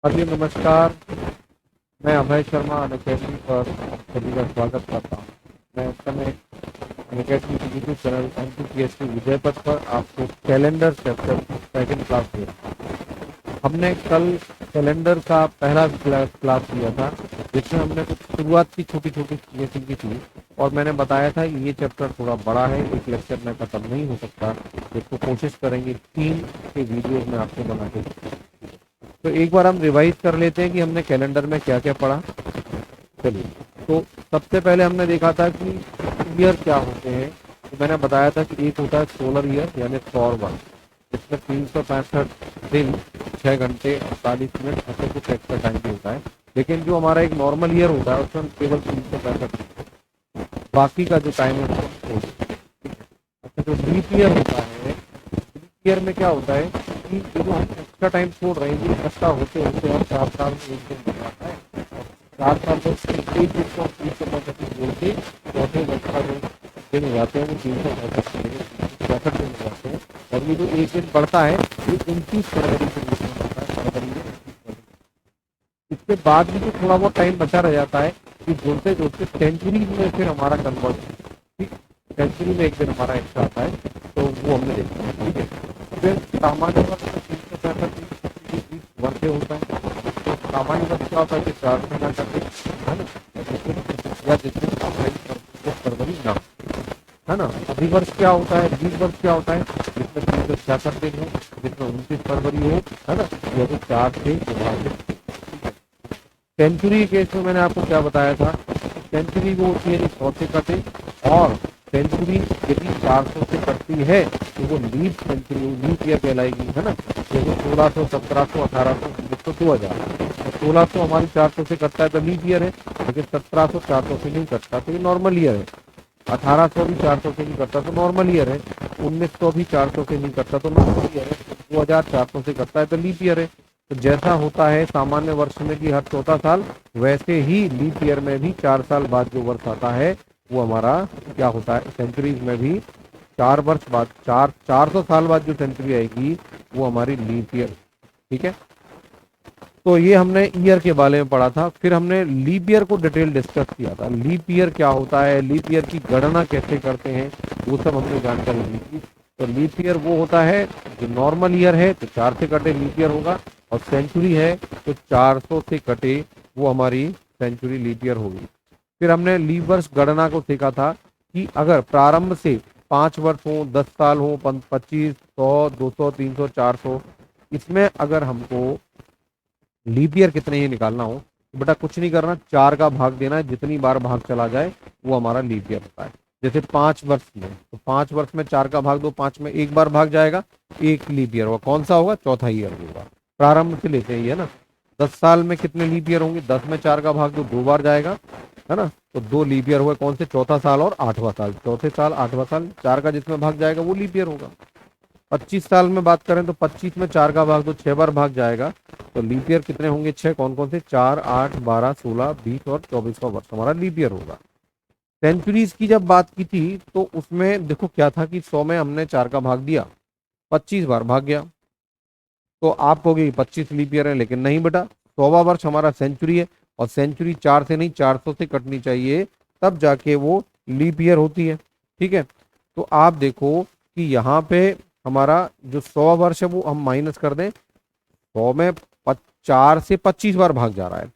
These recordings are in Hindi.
हाँ जी, नमस्कार। मैं अभय शर्मा अनअकैडमी पर आप सभी का स्वागत करता हूँ। मैं इस समय अनअकैडमी के यूट्यूब चैनल एनटीपीएससी विजयपथ पर आपको कैलेंडर चैप्टर की सेकंड क्लास दे रहा हूँ। हमने कल कैलेंडर का पहला क्लास लिया था, जिसमें हमने कुछ शुरुआत की छोटी छोटी चीज़ें सीखी थी और मैंने बताया था कि ये चैप्टर थोड़ा बड़ा है, एक लेक्चर में खत्म नहीं हो सकता, जिसको कोशिश करेंगे 3 के वीडियोज में आपको बना के। तो एक बार हम रिवाइज कर लेते हैं कि हमने कैलेंडर में क्या क्या पढ़ा। चलिए, तो सबसे पहले हमने देखा था कि ईयर क्या होते हैं। तो मैंने बताया था कि एक होता है सोलर ईयर यानी सौर वर्ष, इसमें 365 दिन, 6 घंटे 48 मिनट ऐसे कुछ एक्स्ट्रा टाइम भी होता है। लेकिन जो हमारा एक नॉर्मल ईयर होता है उसमें केवल 365, बाकी का जो टाइम है वो अच्छा। जो लीप ईयर होता है, ईयर में क्या होता है कि ये जो हम एक्स्ट्रा टाइम छोड़ रहे हैं, ये एक्स्ट्रा होते होते और 4 साल में एक दिन बन जाता है। 4 साल में एक दिन को 365 जोड़ के चौथे वर्ष का जो दिन हो जाते हैं वो 365 दिन हो जाते हैं। और ये जो एक दिन बढ़ता है ये 29 फरवरी के बीच में बढ़ता है, फरवरी में 29 फरवरी। इसके बाद भी जो थोड़ा बहुत टाइम बचा रह जाता है, कि जोड़ते जोड़ते सेंचुरी में फिर हमारा कन्वर्ट, ठीक, सेंचुरी में एक दिन हमारा एक्स्ट्रा आता है, तो वो हमने देखा है। ठीक है, फिर सामान्य वर्ष में 365 वर्ष होता है। तो सामान्य वर्ष क्या होता है कि 4 महीना करते है ना, या जिसमें 22 फरवरी ना, है ना। अधिवर्ष क्या होता है, बीस वर्ष क्या होता है, जिसमें 366 दिन हो, जिसमें 29 फरवरी हो, है ना, या तो 4 से विभाजित। सेंचुरी के केस में मैंने आपको क्या बताया था, सेंचुरी वो होती है जो 100 से कटे, और सेंचुरी यदि 400 से कटती है तो वो लीप सेंचुरी, लीप ईयर कहलाएगी, है ना। जैसे 1600, 1700, 1800, 1900, 2000। 1600 हमारी 400 से कटता है तो लीप ईयर है, लेकिन 1700 400 से नहीं कटता तो ये नॉर्मल ईयर है। 1800 भी 400 से नहीं कटता तो नॉर्मल ईयर है। 1900 भी 400 से नहीं कटता तो नॉर्मल ईयर है। 2000 400 से कटता है तो लीप ईयर है। तो जैसा होता है सामान्य वर्ष में कि हर चौथा साल, वैसे ही लीप ईयर में भी 4 साल बाद जो वर्ष आता है वो हमारा क्या होता है, सेंचुरीज में भी 4 वर्ष बाद, 400 साल बाद जो सेंचुरी आएगी वो हमारी लीप ईयर। ठीक है, तो ये हमने ईयर के बारे में पढ़ा था। फिर हमने लीप ईयर को डिटेल डिस्कस किया था। लीप ईयर क्या होता है, लीप ईयर की गणना कैसे करते हैं, वो सब हमने जानकारी ली थी। तो लीप ईयर वो होता है जो नॉर्मल ईयर है तो 4 से कटे लीप ईयर होगा, और सेंचुरी है तो 400 से कटे वो हमारी सेंचुरी लीप ईयर होगी। फिर हमने लीप वर्ष गणना को सीखा था कि अगर प्रारंभ से 5 वर्ष हो, 10 साल हो, 25, 100, 200, 300, 400, इसमें अगर हमको लीप ईयर कितने ही निकालना हो तो बेटा कुछ नहीं करना, 4 का भाग देना है, जितनी बार भाग चला जाए वो हमारा लीप ईयर होता है। जैसे 5 वर्ष में, तो 5 वर्ष में 4 का भाग दो, 5 में एक बार भाग जाएगा, एक लीप ईयर होगा। कौन सा होगा, चौथा ईयर होगा। प्रारंभ से लेते ही है ना। 10 साल में कितने लीप ईयर होंगे, 10 में 4 का भाग दो, 2 बार जाएगा, है ना। तो 2 लीप ईयर हुए, कौन से, चौथा साल और 8वां साल। चौथे साल 8वां साल, 4 का जिसमें भाग जाएगा वो लीप ईयर होगा। 25 साल में बात करें तो 25 में 4 का भाग दो, 6 बार भाग जाएगा, तो लीप ईयर कितने होंगे, 6। कौन कौन से, 4, 8, 12, 16, 20 और 24वां वर्ष हमारा लीप ईयर होगा। सेंचुरीज की जब बात की थी तो उसमें देखो क्या था कि 100 में हमने 4 का भाग दिया, 25 बार भाग गया, तो आप कहोगे 25 लीप ईयर है, लेकिन नहीं बेटा, 100वां वर्ष हमारा सेंचुरी है, और सेंचुरी 4 से नहीं 400 से कटनी चाहिए, तब जाके वो लीप ईयर होती है। ठीक है, तो आप देखो कि यहाँ पे हमारा जो 100 वर्ष है वो हम माइनस कर दें, 100 में 4 से 25 बार भाग जा रहा है,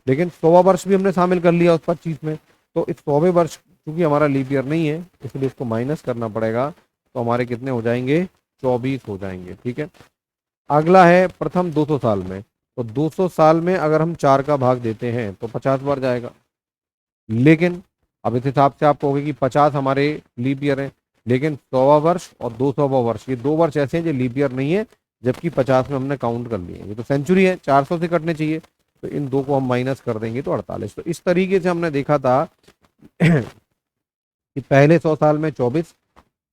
लेकिन 100वां वर्ष भी हमने शामिल कर लिया उस 25 में, तो इस 100वें वर्ष क्योंकि हमारा लीप ईयर नहीं है इसलिए इसको माइनस करना पड़ेगा, तो हमारे कितने हो जाएंगे, 24 हो जाएंगे। ठीक है, अगला है प्रथम 200 साल में। तो 200 साल में अगर हम 4 का भाग देते हैं तो 50 बार जाएगा, लेकिन अब इस हिसाब से आप कहोगे कि 50 हमारे लीप ईयर है, लेकिन 100वां वर्ष और 200वां वर्ष ये 2 वर्ष ऐसे हैं जो लीप ईयर नहीं है, जबकि 50 में हमने काउंट कर लिए। ये तो सेंचुरी है, 400 से कटने चाहिए, तो इन दो को हम माइनस कर देंगे तो 48। तो इस तरीके से हमने देखा था कि पहले 100 साल में 24,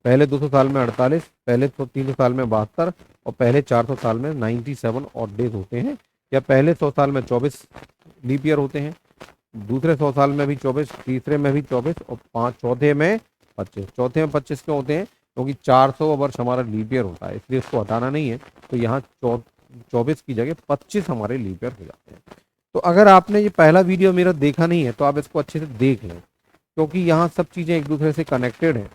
पहले 200 साल में 48, पहले 300 साल में 72, और पहले 400 साल में 97 और डेज होते हैं, या पहले 100 साल में 24 लीप ईयर होते हैं, दूसरे 100 साल में भी 24, तीसरे में भी 24, और चौथे में 25। चौथे में 25 क्यों होते हैं, क्योंकि 400 वर्ष हमारा लीप ईयर होता है, इसलिए इसको हटाना नहीं है, तो यहाँ 24 की जगह 25 हमारे लीप ईयर हो जाते हैं। तो अगर आपने ये पहला वीडियो मेरा देखा नहीं है तो आप इसको अच्छे से देख लें, क्योंकि यहाँ सब चीज़ें एक दूसरे से कनेक्टेड हैं।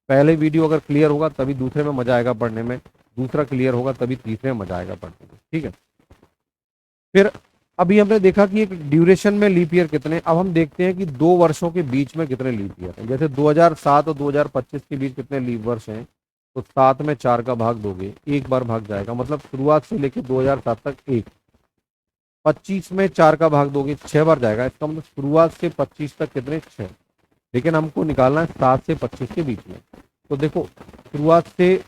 पहले वीडियो अगर क्लियर होगा तभी दूसरे में मजा आएगा पढ़ने में, दूसरा क्लियर होगा तभी तीसरे में मजा आएगा पढ़ने में, ठीक है। फिर अभी हमने देखा कि एक ड्यूरेशन में लीप ईयर कितने, अब हम देखते हैं कि 2 वर्षों के बीच में कितने लीप ईयर हैं। जैसे 2007 और 2025 के बीच कितने लीप वर्ष हैं, तो 7 में 4 का भाग दोगे, एक बार भाग जाएगा, मतलब शुरुआत से लेकर 2007 तक एक। 25 में 4 का भाग दोगे 6 बार जाएगा, इसका मतलब शुरुआत से 25 तक कितने 6, लेकिन हमको निकालना है 7 से 25 के बीच में। तो देखो शुरुआत से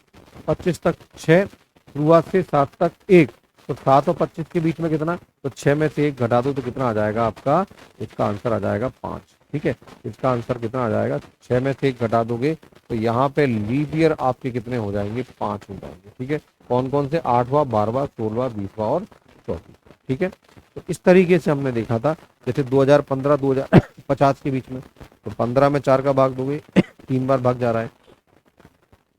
25 तक 6, शुरुआत से 7 तक 1, तो 7 और 25 के बीच में कितना, तो 6 में से 1 घटा दो तो कितना आ जाएगा आपका, इसका आंसर आ जाएगा 5, ठीक है। इसका आंसर कितना आ जाएगा, 6 में से 1 घटा दोगे तो यहाँ पे लीप ईयर आपके कितने हो जाएंगे, 5 हो जाएंगे, ठीक है। कौन कौन से, 8वां, 12वां, 16वां, 20वां और 34, ठीक है। तो इस तरीके से हमने देखा था। जैसे 2015 2050 के बीच में, तो 15 में 4 का भाग दोगे 3 बार भाग जा रहा है,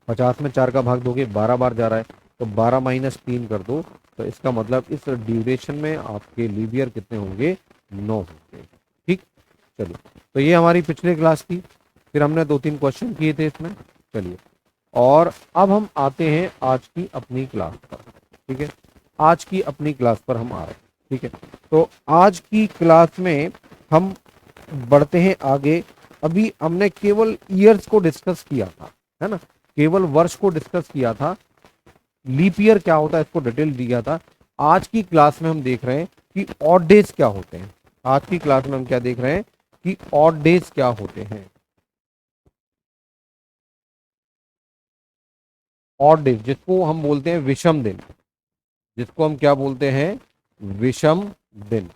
50 में 4 का भाग दोगे 12 बार जा रहा है, तो 12 माइनस 3 कर दो, तो इसका मतलब इस ड्यूरेशन में आपके लीप ईयर कितने होंगे, 9 होंगे, ठीक। चलिए, तो ये हमारी पिछले क्लास थी, फिर हमने 2-3 क्वेश्चन किए थे इसमें। चलिए, और अब हम आते हैं आज की अपनी क्लास पर, ठीक है। आज की अपनी क्लास पर हम आ रहे हैं, ठीक है। तो आज की क्लास में हम बढ़ते हैं आगे। अभी हमने केवल ईयर्स को डिस्कस किया था, है ना, केवल वर्ष को डिस्कस किया था, लीप ईयर क्या होता है इसको डिटेल दिया था। आज की क्लास में हम देख रहे हैं कि ऑड डेज क्या होते हैं। आज की क्लास में हम क्या देख रहे हैं कि ऑड डेज क्या होते हैं। ऑड डेज जिसको हम बोलते हैं विषम दिन, जिसको हम क्या बोलते हैं, विषम दिन।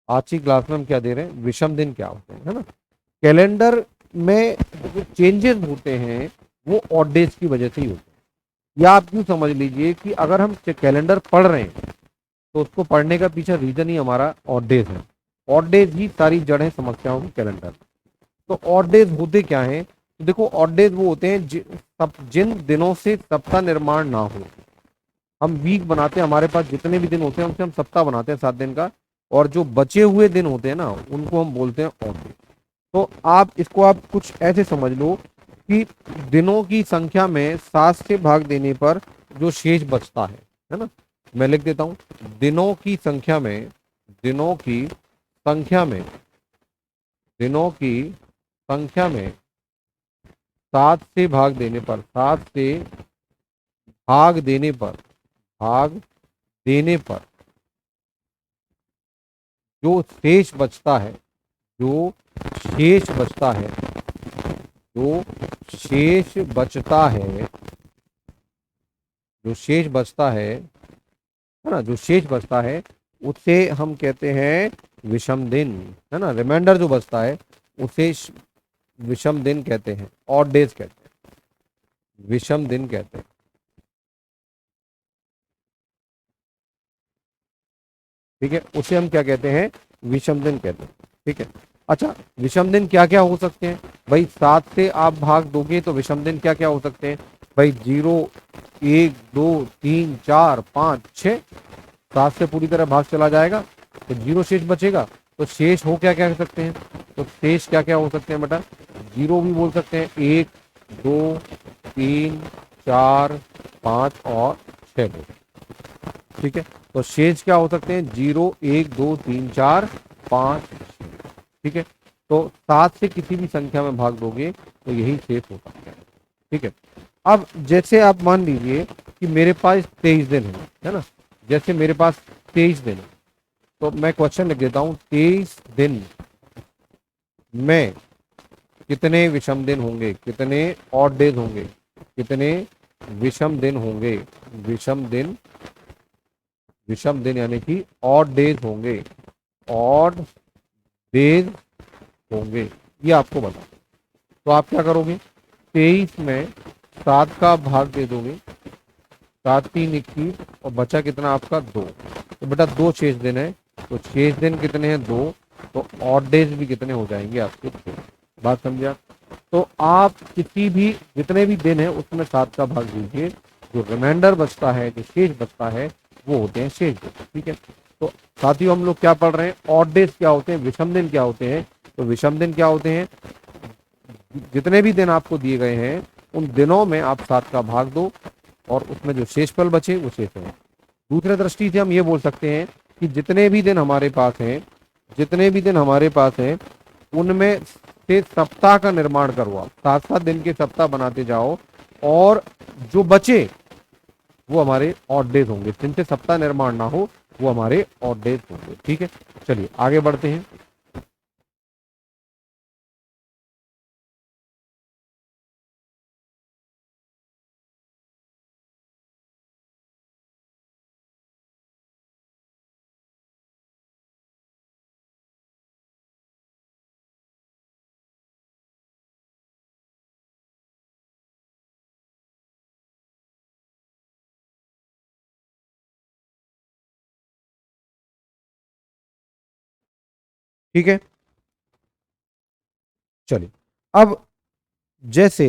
आज की क्लास में हम क्या दे रहे हैं, विषम दिन क्या होते हैं, है ना। कैलेंडर में जो चेंजेस होते हैं वो ऑड डेज की वजह से ही होते हैं। या आप यूं समझ लीजिए कि अगर हम कैलेंडर पढ़ रहे हैं तो उसको पढ़ने का पीछे रीजन ही हमारा ऑड डेज है। ऑड डेज ही सारी जड़ है समस्याओं की कैलेंडर। तो ऑड डेज होते क्या हैं, तो देखो ऑड डेज वो होते हैं जिन दिनों से सप्ताह निर्माण ना हो। हम वीक बनाते हैं, हमारे पास जितने भी दिन होते हैं उनसे हम सप्ताह बनाते हैं 7 दिन का, और जो बचे हुए दिन होते हैं ना उनको हम बोलते हैं ऑड डेज। तो आप कुछ ऐसे समझ लो कि दिनों की संख्या में 7 से भाग देने पर जो शेष बचता है ना, मैं लिख देता हूं, दिनों की संख्या में, दिनों की संख्या में, दिनों की संख्या में 7 से भाग देने पर, 7 से भाग देने पर, भाग देने पर जो शेष बचता है, जो शेष बचता है, जो शेष बचता है, जो शेष बचता है ना, जो शेष बचता है उसे हम कहते हैं विषम दिन, है ना। रिमाइंडर जो बचता है उसे विषम दिन कहते हैं, ऑड डेज कहते हैं, विषम दिन कहते हैं, ठीक है। उसे हम क्या कहते हैं, विषम दिन कहते हैं, ठीक है। अच्छा, विषम दिन क्या क्या हो सकते हैं भाई, 7 से आप भाग दोगे तो विषम दिन क्या क्या हो सकते हैं भाई, 0, 1, 2, 3, 4, 5, 6। 7 से पूरी तरह भाग चला जाएगा तो 0 शेष बचेगा। तो शेष हो क्या क्या सकते हैं, तो शेष क्या क्या हो सकते हैं बेटा, 0 भी बोल सकते हैं, 1, 2, 3, 4, 5 और 6, ठीक है। तो शेष क्या हो सकते हैं, 0, 1, 2, 3, 4, 5, 6, ठीक है। तो 7 से किसी भी संख्या में भाग दोगे तो यही शेष हो सकता है, ठीक है। अब जैसे आप मान लीजिए कि मेरे पास 23 दिन है ना, जैसे मेरे पास 23 दिन है, तो मैं क्वेश्चन लिख देता हूं, 23 दिन में कितने विषम दिन होंगे, कितने ऑड डेज होंगे, कितने विषम दिन होंगे, विषम दिन, विषम दिन यानी कि ऑड डेज होंगे, ऑड डेज होंगे, ये आपको बता। तो आप क्या करोगे, 23 में 7 का भाग दे दोगे, 7 3 21, और बचा कितना आपका 2। तो बेटा 2 शेष दिन है, तो शेष दिन कितने हैं 2, तो ऑड डेज भी कितने हो जाएंगे आपके 2। बात समझा। तो आप किसी भी जितने भी दिन है उसमें 7 का भाग दीजिए, जो रिमाइंडर बचता है, जो शेष बचता है, वो होते हैं शेष दिन। ठीक है, तो साथियों हम लोग क्या पढ़ रहे हैं, ऑड डेज क्या होते हैं, विषम दिन क्या होते हैं। तो विषम दिन क्या होते हैं, जितने भी दिन आपको दिए गए हैं उन दिनों में आप 7 का भाग दो और उसमें जो शेषफल बचे वो शेष है। दूसरे दृष्टि से हम ये बोल सकते हैं कि जितने भी दिन हमारे पास हैं, जितने भी दिन हमारे पास हैं, उनमें से सप्ताह का निर्माण करो। आप 7-7 दिन के सप्ताह बनाते जाओ और जो बचे वो हमारे ऑड डेज होंगे। जिनसे सप्ताह निर्माण ना हो वो हमारे ऑड डेज होंगे। ठीक है, चलिए आगे बढ़ते हैं। ठीक है, चलिए अब जैसे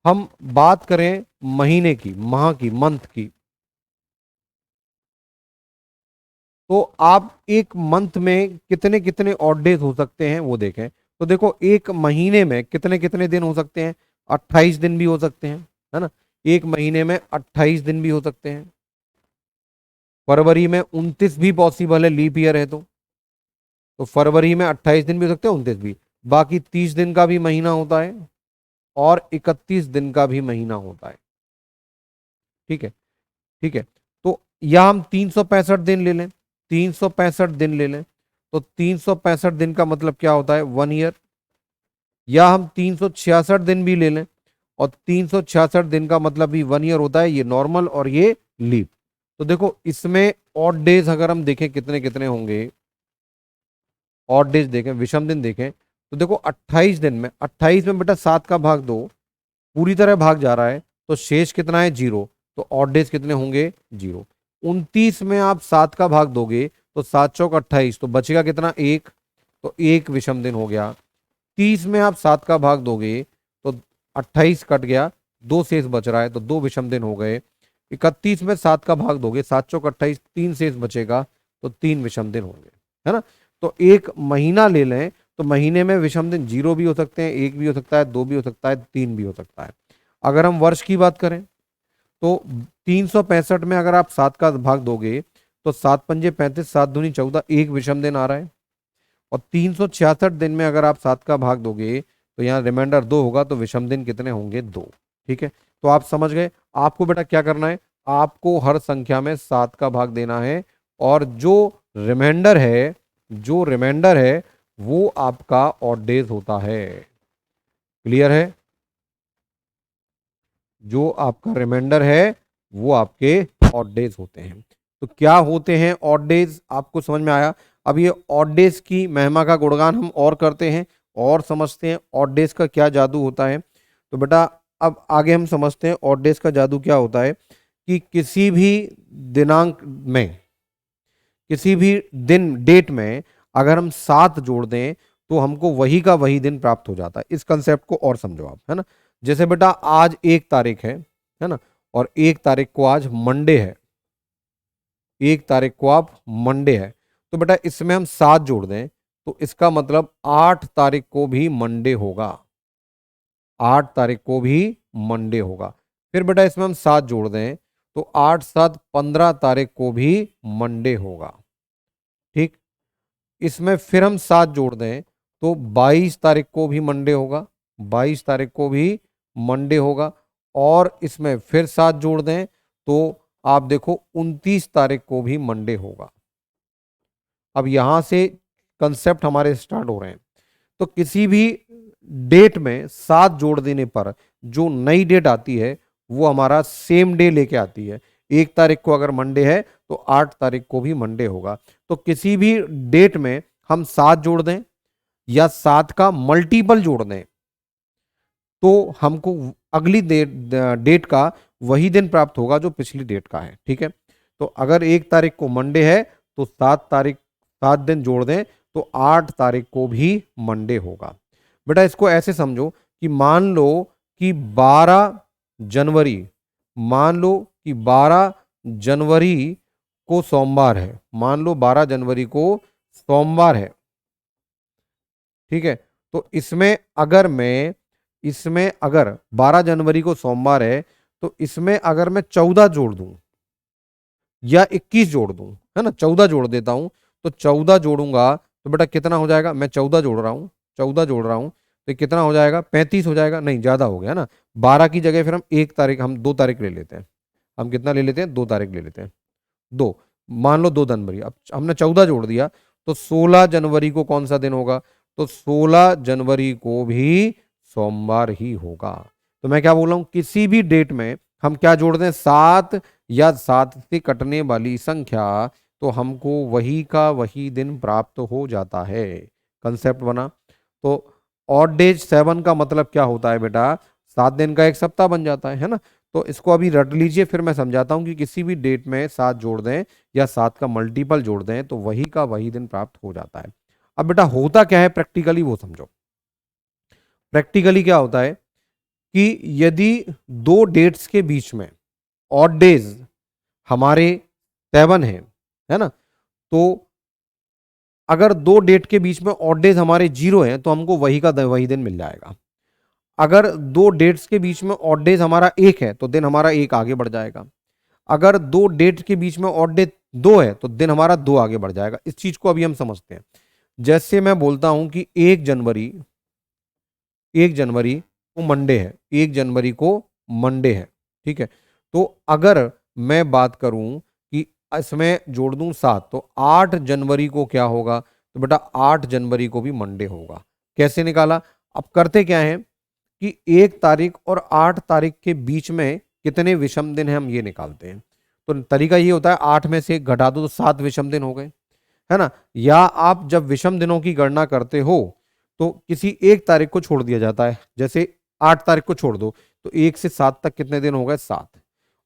हम बात करें महीने की, माह की, मंथ की, तो आप एक मंथ में कितने कितने ऑड डेज हो सकते हैं वो देखें। तो देखो एक महीने में कितने कितने दिन हो सकते हैं, 28 दिन भी हो सकते हैं, है ना। एक महीने में 28 दिन भी हो सकते हैं। फरवरी में 29 भी पॉसिबल है, लीप ईयर है तो फरवरी में 28 दिन भी हो सकते हैं, 29 भी। बाकी 30 दिन का भी महीना होता है और 31 दिन का भी महीना होता है। ठीक है, ठीक है, तो या हम 365 दिन ले लें, 365 दिन ले लें, तो 365 दिन का मतलब क्या होता है, 1 ईयर। या हम 366 दिन भी ले लें और 366 दिन का मतलब भी 1 ईयर होता है, ये नॉर्मल और ये लीप। तो देखो इसमें ऑड डेज अगर हम देखें कितने कितने होंगे, ऑड डेज देखें, विषम दिन देखें, तो देखो 28 दिन में, 28 में बेटा 7 का भाग दो, पूरी तरह भाग जा रहा है तो शेष कितना है, 0। तो ऑड डेज कितने होंगे, 0। 29 में आप 7 का भाग दोगे तो 7 चौक 28, तो बचेगा कितना, 1। तो 1 विषम दिन हो गया। 30 में आप 7 का भाग दोगे तो 28 कट गया, 2 शेष बच रहा है, तो 2 विषम दिन हो गए। 31 में 7 का भाग दोगे, 7 चौक 28, 3 शेष बचेगा, तो 3 विषम दिन होंगे, है ना। तो एक महीना ले लें तो महीने में विषम दिन 0 भी हो सकते हैं, 1 भी हो सकता है, 2 भी हो सकता है, 3 भी हो सकता है। अगर हम वर्ष की बात करें तो 365 में अगर आप 7 का भाग दोगे तो 7 पंजे 35, 7 दूनी 14, 1 विषम दिन आ रहा है। और 366 दिन में अगर आप 7 का भाग दोगे तो यहाँ रिमाइंडर 2 होगा, तो विषम दिन कितने होंगे, 2। ठीक है, तो आप समझ गए। आपको बेटा क्या करना है, आपको हर संख्या में 7 का भाग देना है और जो रिमाइंडर है, जो रिमाइंडर है वो आपका ऑड डेज होता है। क्लियर है, जो आपका रिमाइंडर है वो आपके ऑड डेज होते हैं। तो क्या होते हैं ऑड डेज, आपको समझ में आया। अब ये ऑड डेज की महिमा का गुणगान हम और करते हैं और समझते हैं ऑड डेज का क्या जादू होता है। तो बेटा अब आगे हम समझते हैं ऑड डेज का जादू क्या होता है, कि किसी भी दिनांक में, किसी भी दिन डेट में अगर हम 7 जोड़ दें तो हमको वही का वही दिन प्राप्त हो जाता है। इस कंसेप्ट को और समझो आप, है ना। जैसे बेटा आज 1 तारीख है ना, और 1 तारीख को आज मंडे है, 1 तारीख को आप मंडे है, तो बेटा इसमें हम 7 जोड़ दें तो इसका मतलब 8 तारीख को भी मंडे होगा, 8 तारीख को भी मंडे होगा। फिर बेटा इसमें हम 7 जोड़ दें तो 8 7 15 तारीख को भी मंडे होगा। ठीक, इसमें फिर हम 7 जोड़ दें तो 22 तारीख को भी मंडे होगा, 22 तारीख को भी मंडे होगा। और इसमें फिर 7 जोड़ दें तो आप देखो 29 तारीख को भी मंडे होगा। अब यहां से कंसेप्ट हमारे स्टार्ट हो रहे हैं। तो किसी भी डेट में 7 जोड़ देने पर जो नई डेट आती है वो हमारा सेम डे लेके आती है। 1 तारीख को अगर मंडे है तो 8 तारीख को भी मंडे होगा। तो किसी भी डेट में हम 7 जोड़ दें या 7 का मल्टीपल जोड़ दें तो हमको अगली डेट का वही दिन प्राप्त होगा जो पिछली डेट का है। ठीक है, तो अगर 1 तारीख को मंडे है तो 7 तारीख, 7 दिन जोड़ दें तो 8 तारीख को भी मंडे होगा। बेटा इसको ऐसे समझो कि मान लो कि 12 जनवरी मान लो कि 12 जनवरी को सोमवार है, मान लो 12 जनवरी को सोमवार है, ठीक है। तो इसमें अगर 12 जनवरी को सोमवार है, तो इसमें अगर मैं 14 जोड़ दूं या 21 जोड़ दूं, है ना, 14 जोड़ देता हूं, तो 14 जोड़ूंगा तो बेटा कितना हो जाएगा, मैं 14 जोड़ रहा हूं, 14 जोड़ रहा हूं, तो कितना हो जाएगा, 35 हो जाएगा, नहीं ज्यादा हो गया ना। 12 की जगह फिर हम 1 तारीख, हम 2 तारीख ले लेते हैं, हम कितना ले लेते हैं, 2 तारीख ले लेते हैं, दो, मान लो 2 जनवरी, अब हमने 14 जोड़ दिया, तो 16 जनवरी को कौन सा दिन होगा, तो 16 जनवरी को भी सोमवार ही होगा। तो मैं क्या बोल रहा हूं, किसी भी डेट में हम क्या जोड़ दें, 7 या 7 से कटने वाली संख्या, तो हमको वही का वही दिन प्राप्त हो जाता है। कंसेप्ट बना। तो ऑड डेज 7 का मतलब क्या होता है बेटा, 7 दिन का एक सप्ताह बन जाता है ना। तो इसको अभी रट लीजिए, फिर मैं समझाता हूं कि किसी भी डेट में 7 जोड़ दें या 7 का मल्टीपल जोड़ दें तो वही का वही दिन प्राप्त हो जाता है। अब बेटा होता क्या है प्रैक्टिकली वो समझो। प्रैक्टिकली क्या होता है कि यदि दो डेट्स के बीच में ऑड डेज हमारे 7 है ना, तो अगर दो डेट के बीच में ऑड डेज हमारे 0 हैं तो हमको वही का वही दिन मिल जाएगा। अगर दो डेट्स के बीच में ऑड डेज हमारा 1 है तो दिन हमारा 1 आगे बढ़ जाएगा। अगर दो डेट के बीच में ऑड डे 2 है तो दिन हमारा 2 आगे बढ़ जाएगा। इस चीज को अभी हम समझते हैं। जैसे मैं बोलता हूं कि 1 जनवरी को मंडे है, 1 जनवरी को मंडे है, ठीक है। तो अगर मैं बात करूं कि इसमें जोड़ दूं 7, तो 8 जनवरी को क्या होगा, तो बेटा 8 जनवरी को भी मंडे होगा। कैसे निकाला, अब करते क्या है कि 1 तारीख और 8 तारीख के बीच में कितने विषम दिन हैं हम ये निकालते हैं। तो तरीका ये होता है 8 में से 1 घटा दो तो 7 विषम दिन हो गए, है ना। या आप जब विषम दिनों की गणना करते हो तो किसी एक तारीख को छोड़ दिया जाता है, जैसे 8 तारीख को छोड़ दो तो 1 से 7 तक कितने दिन हो गए, 7।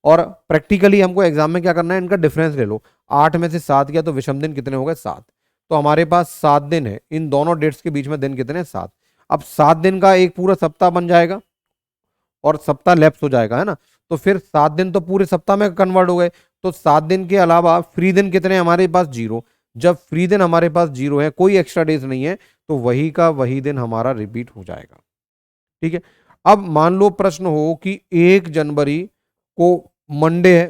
और प्रैक्टिकली हमको एग्जाम में क्या करना है, इनका डिफरेंस ले लो, 8 में से 7 गया तो विषम दिन कितने हो गए, 7। तो हमारे पास 7 दिन है, इन दोनों डेट्स के बीच में दिन कितने, 7। अब 7 दिन का एक पूरा सप्ताह बन जाएगा और सप्ताह लैप्स हो जाएगा, है ना। तो फिर 7 दिन तो पूरे सप्ताह में कन्वर्ट हो गए। तो 7 दिन के अलावा फ्री दिन कितने हमारे पास, 0। जब फ्री दिन हमारे पास 0 है, कोई एक्स्ट्रा डेज नहीं है, तो वही का वही दिन हमारा रिपीट हो जाएगा, ठीक है। अब मान लो प्रश्न हो कि 1 जनवरी को मंडे है,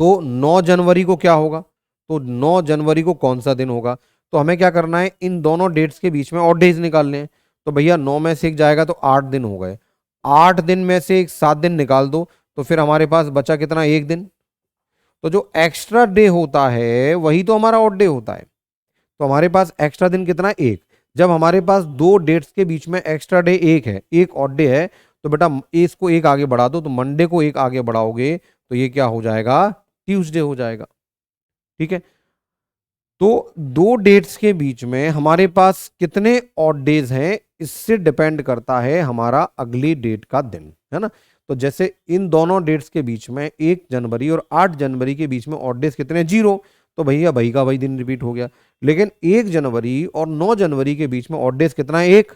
तो 9 जनवरी को क्या होगा, तो 9 जनवरी को कौन सा दिन होगा। तो हमें क्या करना है, इन दोनों डेट्स के बीच में और डेज निकालने हैं। तो भैया 9 में से एक जाएगा तो 8 दिन हो गए, 8 दिन में से एक 7 दिन निकाल दो, तो फिर हमारे पास बचा कितना, 1 दिन। तो जो एक्स्ट्रा डे होता है वही तो हमारा ऑड डे होता है। तो हमारे पास एक्स्ट्रा दिन कितना है, 1। जब हमारे पास दो डेट्स के बीच में एक्स्ट्रा डे 1 है, एक ऑड डे है, तो बेटा इसको एक आगे बढ़ा दो, तो मंडे को एक आगे बढ़ाओगे तो ये क्या हो जाएगा, ट्यूसडे हो जाएगा, ठीक है। तो दो डेट्स के बीच में हमारे पास कितने ऑड डेज हैं, इससे डिपेंड करता है हमारा अगली डेट का दिन, है ना। तो जैसे इन दोनों डेट्स के बीच में 1 जनवरी और 8 जनवरी के बीच में ऑड डेज कितने, 0। तो भैया वही का वही दिन रिपीट हो गया। लेकिन 1 जनवरी और 9 जनवरी के बीच में ऑड डेज कितना है, 1।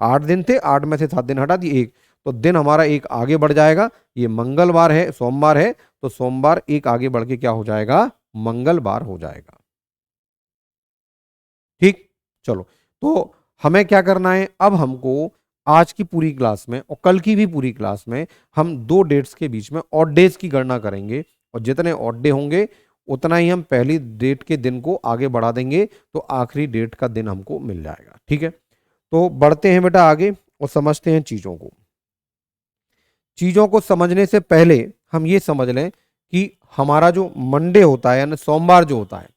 8 दिन थे, 8 में से 7 दिन हटा दिए, 1। तो दिन हमारा एक आगे बढ़ जाएगा। ये मंगलवार है, सोमवार है, तो सोमवार एक आगे बढ़ के क्या हो जाएगा, मंगलवार हो जाएगा, ठीक। चलो, तो हमें क्या करना है, अब हमको आज की पूरी क्लास में और कल की भी पूरी क्लास में हम दो डेट्स के बीच में ऑड डेज की गणना करेंगे, और जितने ऑड डे होंगे उतना ही हम पहली डेट के दिन को आगे बढ़ा देंगे, तो आखिरी डेट का दिन हमको मिल जाएगा, ठीक है। तो बढ़ते हैं बेटा आगे और समझते हैं चीजों को। चीजों को समझने से पहले हम ये समझ लें कि हमारा जो मंडे होता है यानी सोमवार जो होता है,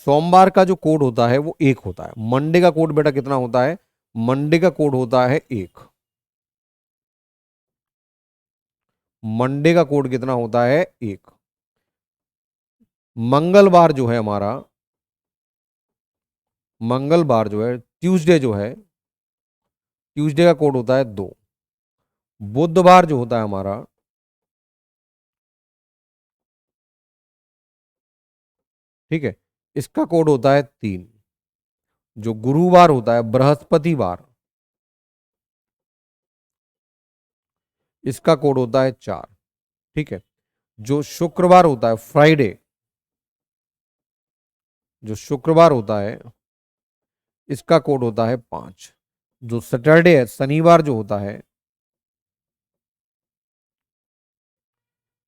सोमवार का जो कोड होता है वो 1 होता है। मंडे का कोड बेटा कितना होता है, मंडे का कोड होता है 1। मंडे का कोड कितना होता है, 1। मंगलवार जो है हमारा, मंगलवार जो है, ट्यूसडे जो है, ट्यूसडे का कोड होता है 2। बुधवार जो होता है हमारा, ठीक है, इसका कोड होता है 3। जो गुरुवार होता है, बृहस्पतिवार, इसका कोड होता है 4। ठीक है, जो शुक्रवार होता है फ्राइडे, जो शुक्रवार होता है इसका कोड होता है 5। जो सैटरडे है, शनिवार जो होता है,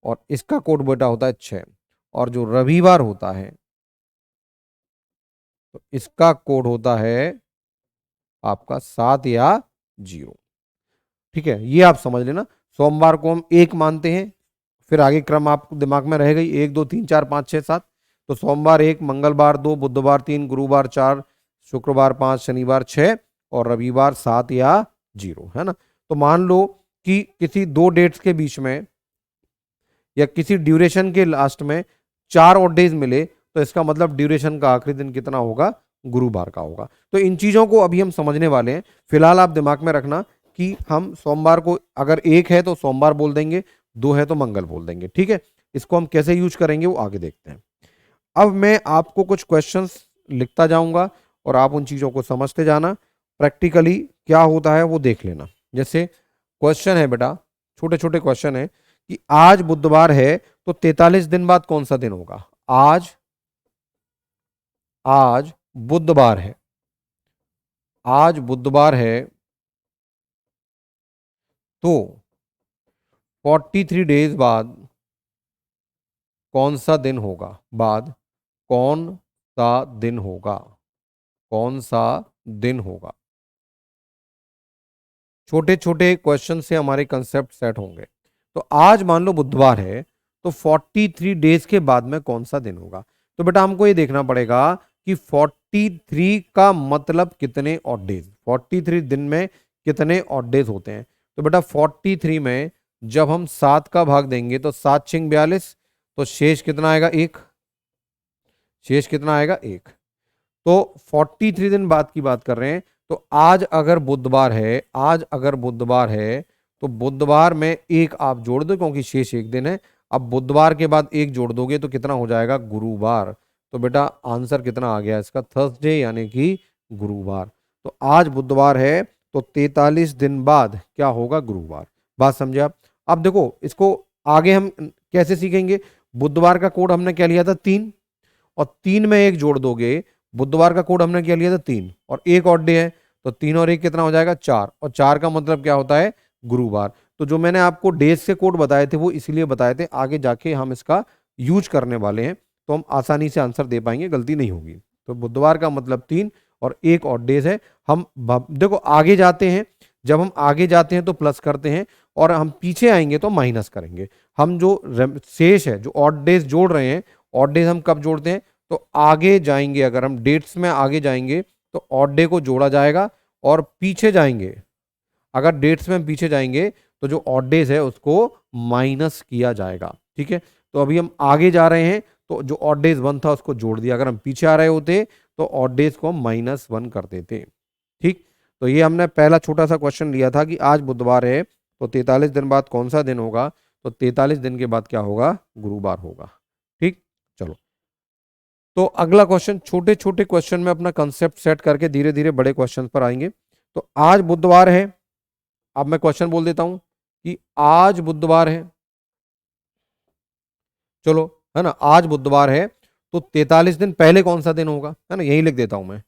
और इसका कोड बेटा होता है 6। और जो रविवार होता है तो इसका कोड होता है आपका 7 या 0। ठीक है, ये आप समझ लेना। सोमवार को हम 1 मानते हैं, फिर आगे क्रम आपको दिमाग में रहेगा ही, 1 2 3 4 5 6 7। तो सोमवार 1, मंगलवार 2, बुधवार 3, गुरुवार 4, शुक्रवार 5, शनिवार 6 और रविवार 7 या 0, है ना। तो मान लो कि किसी दो डेट्स के बीच में या किसी ड्यूरेशन के लास्ट में 4 और डेज मिले, तो इसका मतलब ड्यूरेशन का आखिरी दिन कितना होगा, गुरुवार का होगा। तो इन चीजों को अभी हम समझने वाले हैं। फिलहाल आप दिमाग में रखना कि हम सोमवार को अगर 1 है तो सोमवार बोल देंगे, 2 है तो मंगल बोल देंगे। ठीक है, इसको हम कैसे यूज करेंगे वो आगे देखते हैं। अब मैं आपको कुछ क्वेश्चंस लिखता जाऊंगा और आप उन चीजों को समझते जाना। प्रैक्टिकली क्या होता है वो देख लेना। जैसे क्वेश्चन है बेटा, छोटे छोटे क्वेश्चन है कि आज बुधवार है तो 43 दिन बाद कौन सा दिन होगा। आज आज बुधवार है, आज बुधवार है तो 43 डेज बाद कौन सा दिन होगा, बाद कौन सा दिन होगा, कौन सा दिन होगा। छोटे छोटे क्वेश्चन से हमारे कंसेप्ट सेट होंगे। तो आज मान लो बुधवार है तो 43 डेज के बाद में कौन सा दिन होगा। तो बेटा हमको ये देखना पड़ेगा कि 43 का मतलब कितने ऑड डेज, 43 दिन में कितने ऑड डेज होते हैं। तो बेटा 43 में जब हम 7 का भाग देंगे तो 7 छिंग 42, तो शेष कितना आएगा, 1। शेष कितना आएगा, 1। तो 43 दिन बाद की बात कर रहे हैं। तो आज अगर बुधवार है, आज अगर बुधवार है तो बुधवार में 1 आप जोड़ दो क्योंकि शेष 1 दिन है। अब बुधवार के बाद 1 जोड़ दोगे तो कितना हो जाएगा, गुरुवार। तो बेटा आंसर कितना आ गया इसका, थर्सडे यानी कि गुरुवार। तो आज बुधवार है तो 43 दिन बाद क्या होगा, गुरुवार। बात समझे आप। अब देखो इसको आगे हम कैसे सीखेंगे। बुधवार का कोड हमने क्या लिया था, 3, और 3 में 1 जोड़ दोगे। बुधवार का कोड हमने क्या लिया था, 3, और 1 और डे है तो 3 और 1 कितना हो जाएगा, 4, और 4 का मतलब क्या होता है, गुरुवार। तो जो मैंने आपको डेज के कोड बताए थे वो इसलिए बताए थे, आगे जाके हम इसका यूज करने वाले हैं तो हम आसानी से आंसर दे पाएंगे, गलती नहीं होगी। तो बुधवार का मतलब 3 और 1 और डेज है। हम देखो आगे जाते हैं, जब हम आगे जाते हैं तो प्लस करते हैं और हम पीछे आएंगे तो माइनस करेंगे। हम जो शेष है, जो ऑड डेज जोड़ रहे हैं, ऑड डेज हम कब जोड़ते हैं, तो आगे जाएंगे, अगर हम डेट्स में आगे जाएंगे तो ऑड डे को जोड़ा जाएगा, और पीछे जाएंगे, अगर डेट्स में हम पीछे जाएंगे तो जो ऑड डेज है उसको माइनस किया जाएगा। ठीक है, तो अभी हम आगे जा रहे हैं तो जो ऑड डेज 1 था उसको जोड़ दिया, अगर हम पीछे आ रहे होते तो ऑड डेज को हम -1 कर देते। ठीक, तो ये हमने पहला छोटा सा क्वेश्चन लिया था कि आज बुधवार है तो 43 दिन बाद कौन सा दिन होगा। तो 43 दिन के बाद क्या होगा, गुरुवार होगा। ठीक, चलो तो अगला क्वेश्चन, छोटे छोटे क्वेश्चन में अपना कंसेप्ट सेट करके धीरे धीरे बड़े क्वेश्चन पर आएंगे। तो आज बुधवार है, अब मैं क्वेश्चन बोल देता हूं कि आज बुधवार है, चलो है ना, आज बुधवार है तो 43 दिन पहले कौन सा दिन होगा, है ना, यही लिख देता हूं मैं।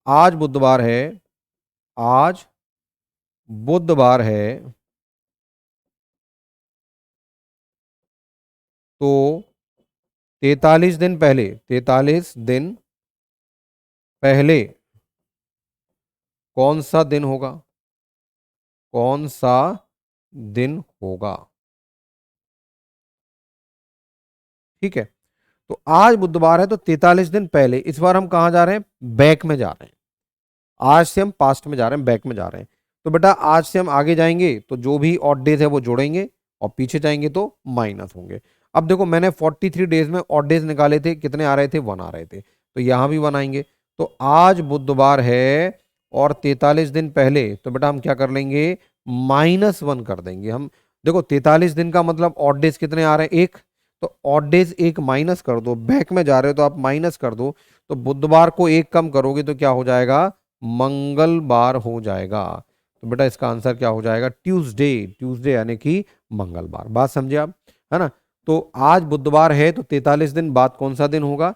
आज बुधवार है, आज बुधवार है तो 43 दिन पहले, 43 दिन पहले कौन सा दिन होगा, कौन सा दिन होगा। ठीक है, तो आज बुधवार है तो 43 दिन पहले, इस बार हम कहां जा रहे हैं, बैक में जा रहे हैं। आज से हम पास्ट में जा रहे हैं, बैक में जा रहे हैं। तो बेटा आज से हम आगे जाएंगे तो जो भी ऑड डेज है वो जोड़ेंगे, और पीछे जाएंगे तो माइनस होंगे। अब देखो मैंने 43 डेज में ऑड डेज निकाले थे, कितने आ रहे थे, 1 आ रहे थे, तो यहां भी 1 आएंगे। तो आज बुधवार है और 43 दिन पहले, तो बेटा हम क्या कर लेंगे, -1 कर देंगे हम। देखो 43 दिन का मतलब ऑड डेज कितने आ रहे हैं, 1, तो ऑड डेज 1 माइनस कर दो, बैक में जा रहे हो तो आप माइनस कर दो। तो बुधवार को 1 कम करोगे तो क्या हो जाएगा, मंगलवार हो जाएगा। तो बेटा इसका आंसर क्या हो जाएगा, ट्यूसडे। ट्यूसडे यानी कि मंगलवार। बात समझे आप, है ना। तो आज बुधवार है तो 43 दिन बाद कौन सा दिन होगा,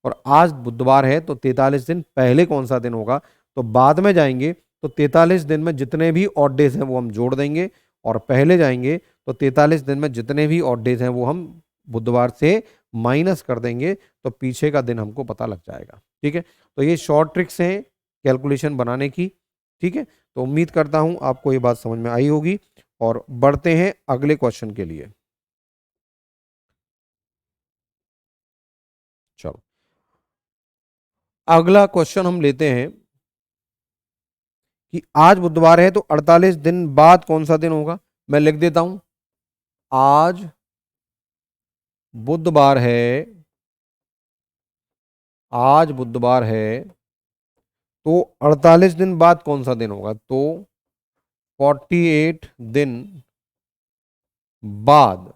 और आज बुधवार है तो 43 दिन पहले कौन सा दिन होगा। तो बाद में जाएंगे तो 43 दिन में जितने भी ऑड डेज हैं वो हम जोड़ देंगे, और पहले जाएंगे तो 43 दिन में जितने भी ऑड डेज हैं वो हम बुधवार से माइनस कर देंगे, तो पीछे का दिन हमको पता लग जाएगा। ठीक है, तो ये शॉर्ट ट्रिक्स हैं कैलकुलेशन बनाने की। ठीक है, तो उम्मीद करता हूं आपको ये बात समझ में आई होगी, और बढ़ते हैं अगले क्वेश्चन के लिए। चलो अगला क्वेश्चन हम लेते हैं कि आज बुधवार है तो 48 दिन बाद कौन सा दिन होगा। मैं लिख देता हूं, आज बुधवार है, आज बुधवार है तो 48 दिन बाद कौन सा दिन होगा। तो 48 दिन बाद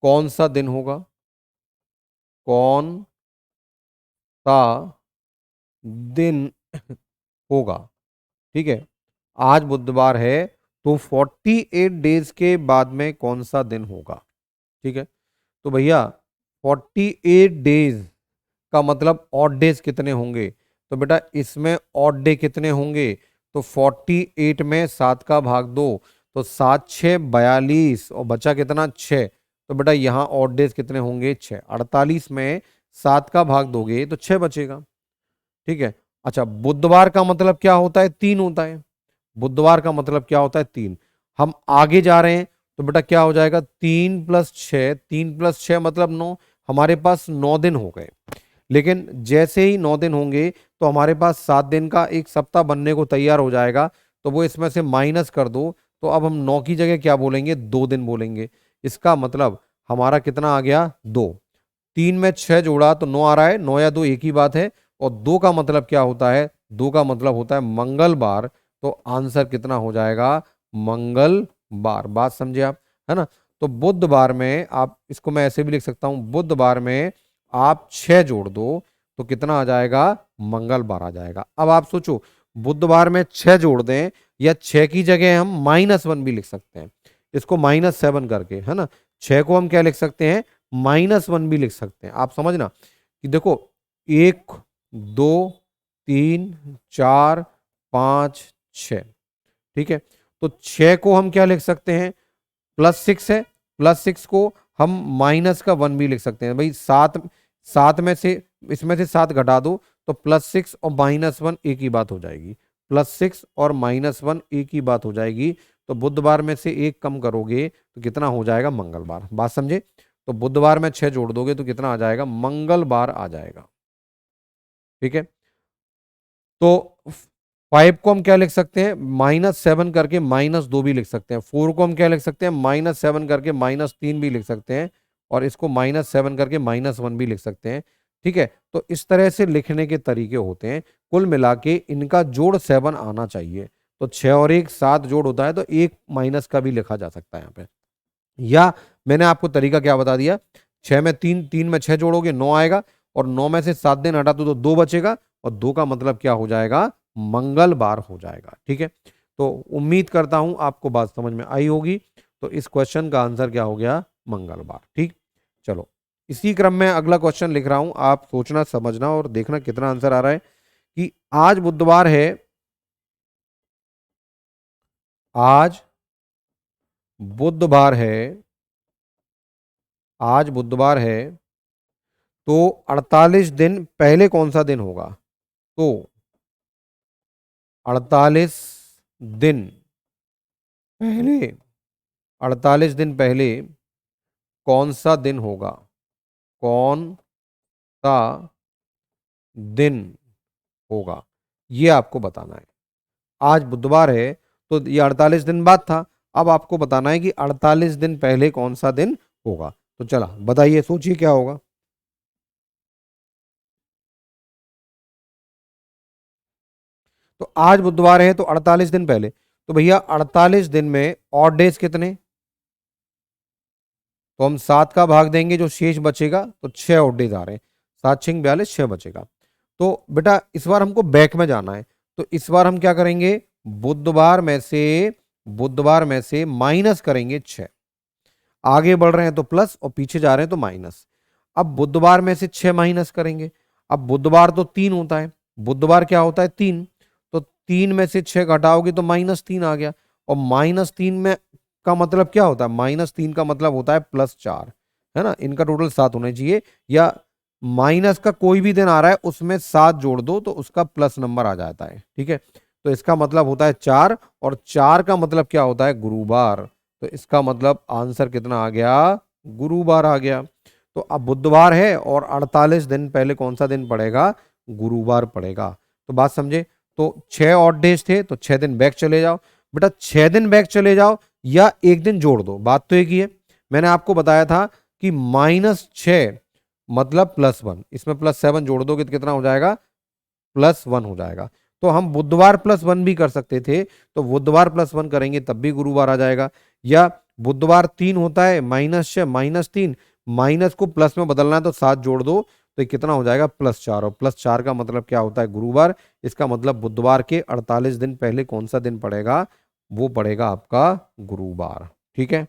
कौन सा दिन होगा, कौन सा दिन होगा। ठीक है, आज बुधवार है तो 48 डेज के बाद में कौन सा दिन होगा। ठीक है, तो भैया 48 डेज का मतलब ऑड डेज कितने होंगे। तो बेटा इसमें ऑड डे कितने होंगे, तो 48 में 7 का भाग दो, तो 7 6 42, और बचा कितना 6। तो बेटा यहाँ ऑड डेज कितने होंगे 6। 48 में 7 का भाग दोगे तो 6 बचेगा। ठीक है, अच्छा बुधवार का मतलब क्या होता है, 3 होता है। बुधवार का मतलब क्या होता है, 3। हम आगे जा रहे हैं तो बेटा क्या हो जाएगा, 3 + 6, 3 + 6 मतलब 9। हमारे पास 9 दिन हो गए, लेकिन जैसे ही 9 दिन होंगे तो हमारे पास 7 दिन का एक सप्ताह बनने को तैयार हो जाएगा। तो वो इसमें से माइनस कर दो, तो अब हम 9 की जगह क्या बोलेंगे, 2 दिन बोलेंगे। इसका मतलब हमारा कितना आ गया, 2। 3 में 6 जोड़ा तो 9 आ रहा है, 9 या 2 एक ही बात है। और 2 का मतलब क्या होता है, 2 का मतलब होता है मंगलवार। तो आंसर कितना हो जाएगा, मंगलवार। बात समझे आप, है ना। तो बुधवार में आप, इसको मैं ऐसे भी लिख सकता हूं, बुधवार में आप 6 जोड़ दो तो कितना आ जाएगा, मंगलवार आ जाएगा। अब आप सोचो बुधवार में 6 जोड़ दें, या 6 की जगह हम -1 भी लिख सकते हैं, इसको -7 करके, है ना। 6 को हम क्या लिख सकते हैं, -1 भी लिख सकते हैं। आप समझना कि देखो 1 2 3 4 5 6। ठीक है, तो 6 को हम क्या लिख सकते हैं, +6 है, +6 को हम -1 भी लिख सकते हैं। भाई 7, 7 में से, इसमें से 7 घटा दो तो +6 और -1 एक ही बात हो जाएगी। +6 और -1 एक ही बात हो जाएगी। तो बुधवार में से एक कम करोगे तो कितना हो जाएगा, मंगलवार। बात समझे, तो बुधवार में 6 जोड़ दोगे तो कितना आ जाएगा, मंगलवार आ जाएगा। ठीक है, तो 5 को हम क्या लिख सकते हैं, -7 करके -2 भी लिख सकते हैं। 4 को हम क्या लिख सकते हैं, -7 करके -3 भी लिख सकते हैं। और इसको -7 करके -1 भी लिख सकते हैं। ठीक है, तो इस तरह से लिखने के तरीके होते हैं। कुल मिला के इनका जोड़ 7 आना चाहिए। तो 6 और 1 7 जोड़ होता है, तो 1 माइनस का भी लिखा जा सकता है यहाँ पे। या मैंने आपको तरीका क्या बता दिया, 6 में 3, 3 में 6 जोड़ोगे 9 आएगा, और 9 में से 7 दिन हटा दो तो 2 बचेगा, और 2 का मतलब क्या हो जाएगा, मंगलवार हो जाएगा। ठीक है, तो उम्मीद करता हूं आपको बात समझ में आई होगी। तो इस क्वेश्चन का आंसर क्या हो गया, मंगलवार। ठीक, चलो इसी क्रम में अगला क्वेश्चन लिख रहा हूं, आप सोचना समझना और देखना कितना आंसर आ रहा है। कि आज बुधवार है, आज बुधवार है, आज बुधवार है तो 48 दिन पहले कौन सा दिन होगा। तो 48 दिन पहले, 48 दिन पहले कौन सा दिन होगा, कौन सा दिन होगा, ये आपको बताना है। आज बुधवार है तो ये 48 दिन बाद था। अब आपको बताना है कि 48 दिन पहले कौन सा दिन होगा। तो चला बताइए, सोचिए क्या होगा। तो आज बुधवार है तो 48 दिन पहले, तो भैया 48 दिन में ऑड डेज कितने, तो हम 7 का भाग देंगे, जो शेष बचेगा तो 6 ऑड डेज आ रहे हैं, 7 6 42, 6 बचेगा। तो बेटा इस बार हमको बैक में जाना है, तो इस बार हम क्या करेंगे, बुधवार में से माइनस करेंगे 6। आगे बढ़ रहे हैं तो प्लस और पीछे जा रहे हैं तो माइनस। अब बुधवार में से 6 माइनस करेंगे। अब बुधवार तो 3 होता है, बुधवार क्या होता है 3, तो 3 में से 6 घटाओगे तो -3 आ गया। और -3 में का मतलब क्या होता है, -3 का मतलब होता है +4, है ना। इनका टोटल 7 होना चाहिए, या माइनस का कोई भी दिन आ रहा है उसमें 7 जोड़ दो तो उसका प्लस नंबर आ जाता है, ठीक है। तो इसका मतलब होता है 4, और 4 का मतलब क्या होता है, गुरुवार। तो इसका मतलब आंसर कितना आ गया, गुरुवार आ गया। तो अब बुधवार है और 48 दिन पहले कौन सा दिन पड़ेगा, गुरुवार पड़ेगा। तो बात समझे। तो 6 ऑड डेज थे तो 6 दिन बैक चले जाओ बेटा, 6 दिन बैक चले जाओ या एक दिन जोड़ दो, बात तो एक ही है। मैंने आपको बताया था कि -6 मतलब +1, इसमें +7 जोड़ दोगे तो कितना हो जाएगा, +1 हो जाएगा। तो हम बुधवार +1 भी कर सकते थे, तो बुधवार +1 करेंगे तब भी गुरुवार आ जाएगा। या बुधवार 3 होता है, -6 -3, माइनस को प्लस में बदलना है तो 7 जोड़ दो तो ये कितना हो जाएगा, +4। और +4 का मतलब क्या होता है, गुरुवार। इसका मतलब बुधवार के 48 दिन पहले कौन सा दिन पड़ेगा, वो पड़ेगा आपका गुरुवार, ठीक है।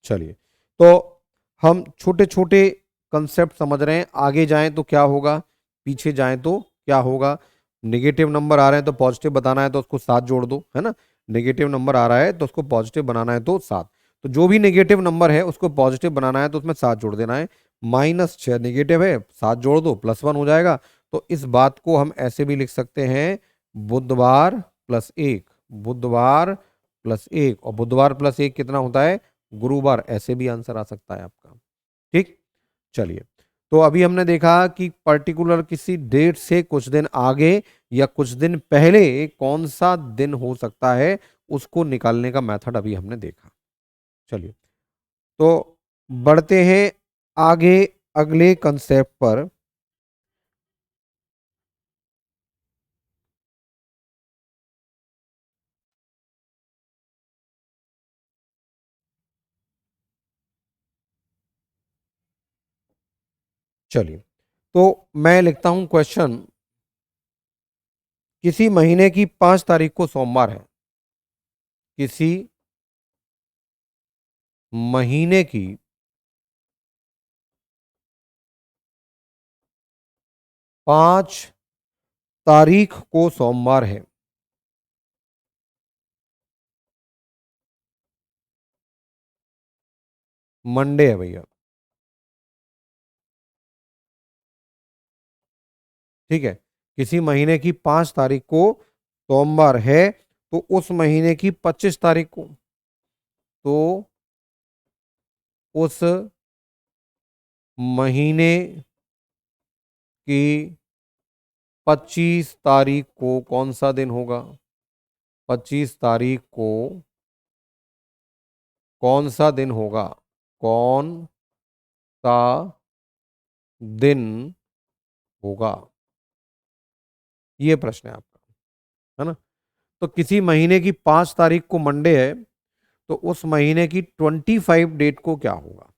चलिए, तो हम छोटे छोटे कंसेप्ट समझ रहे हैं, आगे जाएं तो क्या होगा, पीछे जाएं तो क्या होगा। नेगेटिव नंबर आ रहे हैं तो पॉजिटिव बताना है तो उसको 7 जोड़ दो, है ना। नेगेटिव नंबर आ रहा है तो उसको पॉजिटिव बनाना है तो 7। तो जो भी नेगेटिव नंबर है उसको पॉजिटिव बनाना है तो उसमें 7 जोड़ देना है। -6 नेगेटिव है, 7 जोड़ दो +1 हो जाएगा। तो इस बात को हम ऐसे भी लिख सकते हैं, बुधवार +1, बुधवार +1, और बुधवार +1 कितना होता है, गुरुवार। ऐसे भी आंसर आ सकता है आपका, ठीक। चलिए, तो अभी हमने देखा कि पर्टिकुलर किसी डेट से कुछ दिन आगे या कुछ दिन पहले कौन सा दिन हो सकता है, उसको निकालने का मेथड अभी हमने देखा। चलिए, तो बढ़ते हैं आगे अगले कंसेप्ट पर। चलिए, तो मैं लिखता हूं क्वेश्चन, किसी महीने की 5 तारीख को सोमवार है, किसी महीने की 5 तारीख को सोमवार है, मंडे है भैया, ठीक है। किसी महीने की 5 तारीख को सोमवार है, तो उस महीने की 25 तारीख को, तो उस महीने की 25 तारीख को कौन सा दिन होगा, 25 तारीख को कौन सा दिन होगा, कौन सा दिन होगा, ये प्रश्न है आपका, है ना। तो किसी महीने की 5 तारीख को मंडे है, तो उस महीने की 25 डेट को क्या होगा,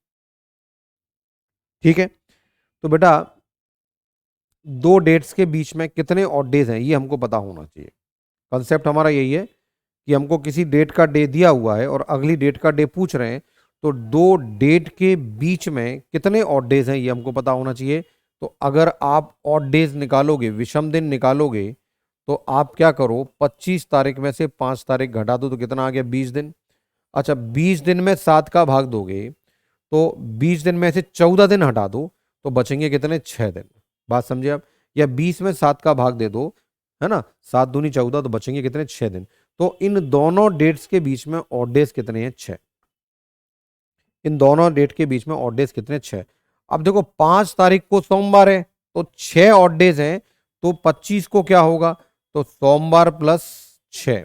ठीक है। तो बेटा, दो डेट्स के बीच में कितने ऑड डेज हैं ये हमको पता होना चाहिए। कंसेप्ट हमारा यही है कि हमको किसी डेट का डे दिया हुआ है और अगली डेट का डे पूछ रहे हैं, तो दो डेट के बीच में कितने ऑड डेज हैं ये हमको पता होना चाहिए। तो अगर आप ऑड डेज निकालोगे, विषम दिन निकालोगे, तो आप क्या करो, 25 तारीख में से 5 तारीख घटा दो तो कितना आ गया, 20 दिन। अच्छा, 20 दिन में 7 का भाग दोगे तो 20 दिन में से 14 दिन हटा दो तो बचेंगे कितने, 6 दिन। बात समझे आप। या 20 में 7 का भाग दे दो, है ना, 7 दूनी 14, तो बचेंगे कितने, 6 दिन। तो इन दोनों डेट्स के बीच में ऑड डेज कितने हैं, 6। इन दोनों डेट के बीच में ऑड डेज कितने, 6। अब देखो, 5 तारीख को सोमवार है तो 6 ऑड डेज हैं, तो 25 को क्या होगा, तो सोमवार +6,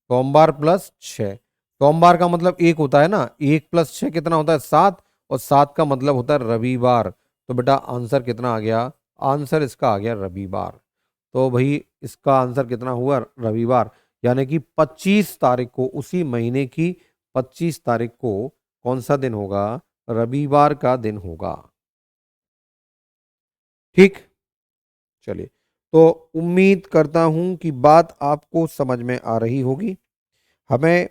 सोमवार +6। सोमवार का मतलब 1 होता है ना, 1 + 6 कितना होता है, 7, और 7 का मतलब होता है रविवार। तो बेटा आंसर कितना आ गया, आंसर इसका आ गया रविवार। तो भाई इसका आंसर कितना हुआ, रविवार। यानी कि 25 तारीख को, उसी महीने की 25 तारीख को कौन सा दिन होगा, रविवार का दिन होगा, ठीक। चलिए, तो उम्मीद करता हूं कि बात आपको समझ में आ रही होगी। हमें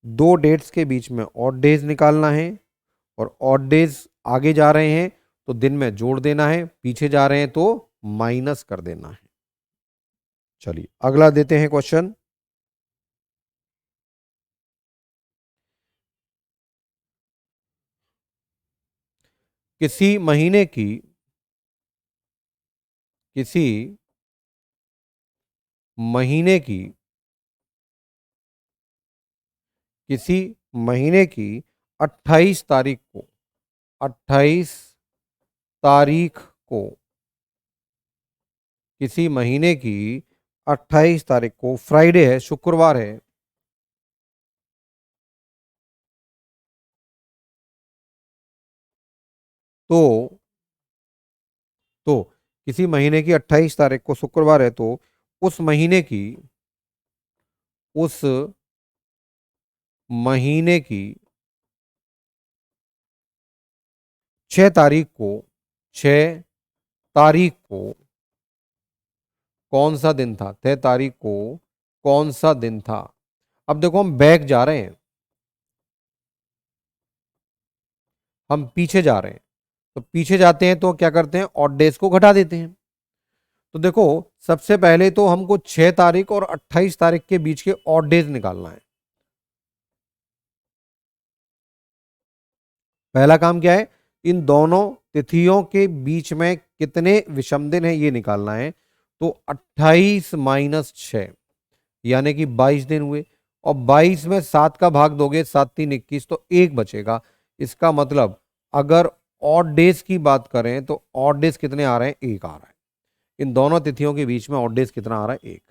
दो डेट्स के बीच में ऑड डेज निकालना है, और ऑड डेज आगे जा रहे हैं तो दिन में जोड़ देना है, पीछे जा रहे हैं तो माइनस कर देना है। चलिए अगला देते हैं क्वेश्चन। किसी महीने की किसी महीने की किसी महीने की 28 तारीख को 28 तारीख को किसी महीने की 28 तारीख को फ्राइडे है, शुक्रवार है, तो तो किसी महीने की 28 तारीख को शुक्रवार है, तो उस महीने की उस महीने की 6 तारीख को 6 तारीख को कौन सा दिन था? 6 तारीख को कौन सा दिन था? अब देखो हम बैक जा रहे हैं, हम पीछे जा रहे हैं, तो पीछे जाते हैं तो क्या करते हैं? ऑड डेज को घटा देते हैं। तो देखो सबसे पहले तो हमको 6 तारीख और 28 तारीख के बीच के ऑड डेज निकालना है। पहला काम क्या है? इन दोनों तिथियों के बीच में कितने विषम दिन है ये निकालना है। तो 28 माइनस 6 यानी कि 22 दिन हुए, और 22 में 7 का भाग दोगे, 7 3 21, तो एक बचेगा। इसका मतलब अगर ऑड डेज की बात करें तो ऑड डेज कितने आ रहे हैं? एक आ रहा है। इन दोनों तिथियों के बीच में ऑड डेज कितना आ रहा है? एक।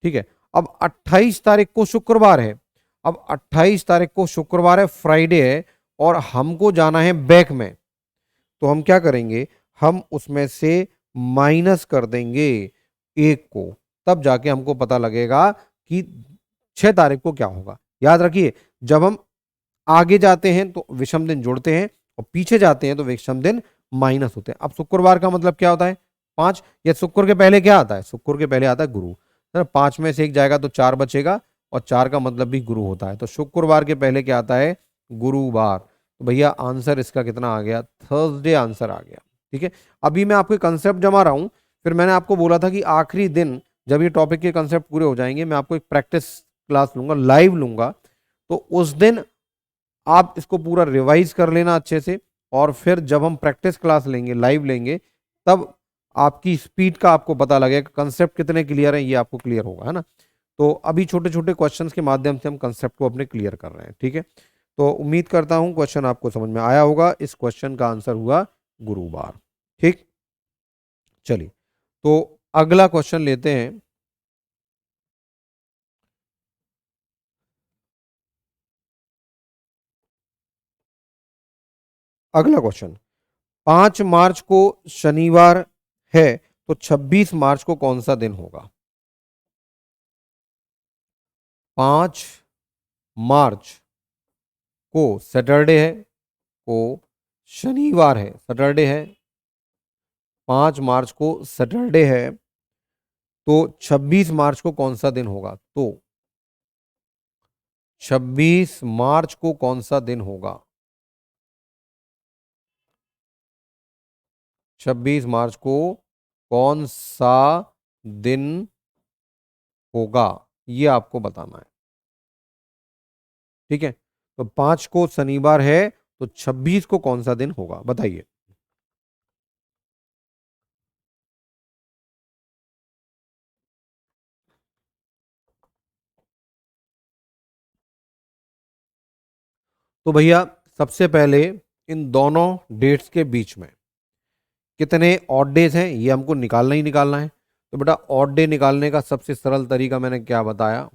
ठीक है। अब 28 तारीख को शुक्रवार है, अब 28 तारीख को शुक्रवार है, फ्राइडे है, और हमको जाना है बैक में, तो हम क्या करेंगे? हम उसमें से माइनस कर देंगे एक को, तब जाके हमको पता लगेगा कि 6 तारीख को क्या होगा। याद रखिए, जब हम आगे जाते हैं तो विषम दिन जोड़ते हैं, और पीछे जाते हैं तो विषम दिन माइनस होते हैं। अब शुक्रवार का मतलब क्या होता है? 5। या शुक्र के पहले क्या आता है? शुक्र के पहले आता है गुरु। सर 5 में से एक जाएगा तो 4 बचेगा, और 4 का मतलब भी गुरु होता है, तो शुक्रवार के पहले क्या आता है? गुरुवार। तो भैया आंसर इसका कितना आ गया? थर्सडे आंसर आ गया। ठीक है। अभी मैं आपको कंसेप्ट जमा रहा हूं, फिर मैंने आपको बोला था कि आखिरी दिन जब ये टॉपिक के कंसेप्ट पूरे हो जाएंगे, मैं आपको एक प्रैक्टिस क्लास लूंगा, लाइव लूंगा, तो उस दिन आप इसको पूरा रिवाइज कर लेना अच्छे से, और फिर जब हम प्रैक्टिस क्लास लेंगे, लाइव लेंगे, तब आपकी स्पीड का आपको पता लगेगा, कंसेप्ट कितने क्लियर हैं ये आपको क्लियर होगा, है ना। तो अभी छोटे छोटे क्वेश्चंस के माध्यम से हम कंसेप्ट को अपने क्लियर कर रहे हैं। ठीक है। तो उम्मीद करता हूं क्वेश्चन आपको समझ में आया होगा। इस क्वेश्चन का आंसर हुआ गुरुवार। ठीक। चलिए तो अगला क्वेश्चन लेते हैं। अगला क्वेश्चन, 5 मार्च को शनिवार है, तो 26 मार्च को कौन सा दिन होगा? 5 मार्च को सैटरडे है, को शनिवार है, सैटरडे है, 5 मार्च को सैटरडे है, तो 26 मार्च को कौन सा दिन होगा? तो 26 मार्च को कौन सा दिन होगा? 26 मार्च को कौन सा दिन होगा ये आपको बताना है। ठीक है। तो 5 को शनिवार है, तो 26 को कौन सा दिन होगा बताइए। तो भैया सबसे पहले इन दोनों डेट्स के बीच में कितने ऑड डेज हैं ये हमको निकालना ही निकालना है। तो बेटा ऑड डे निकालने का सबसे सरल तरीका मैंने क्या बताया?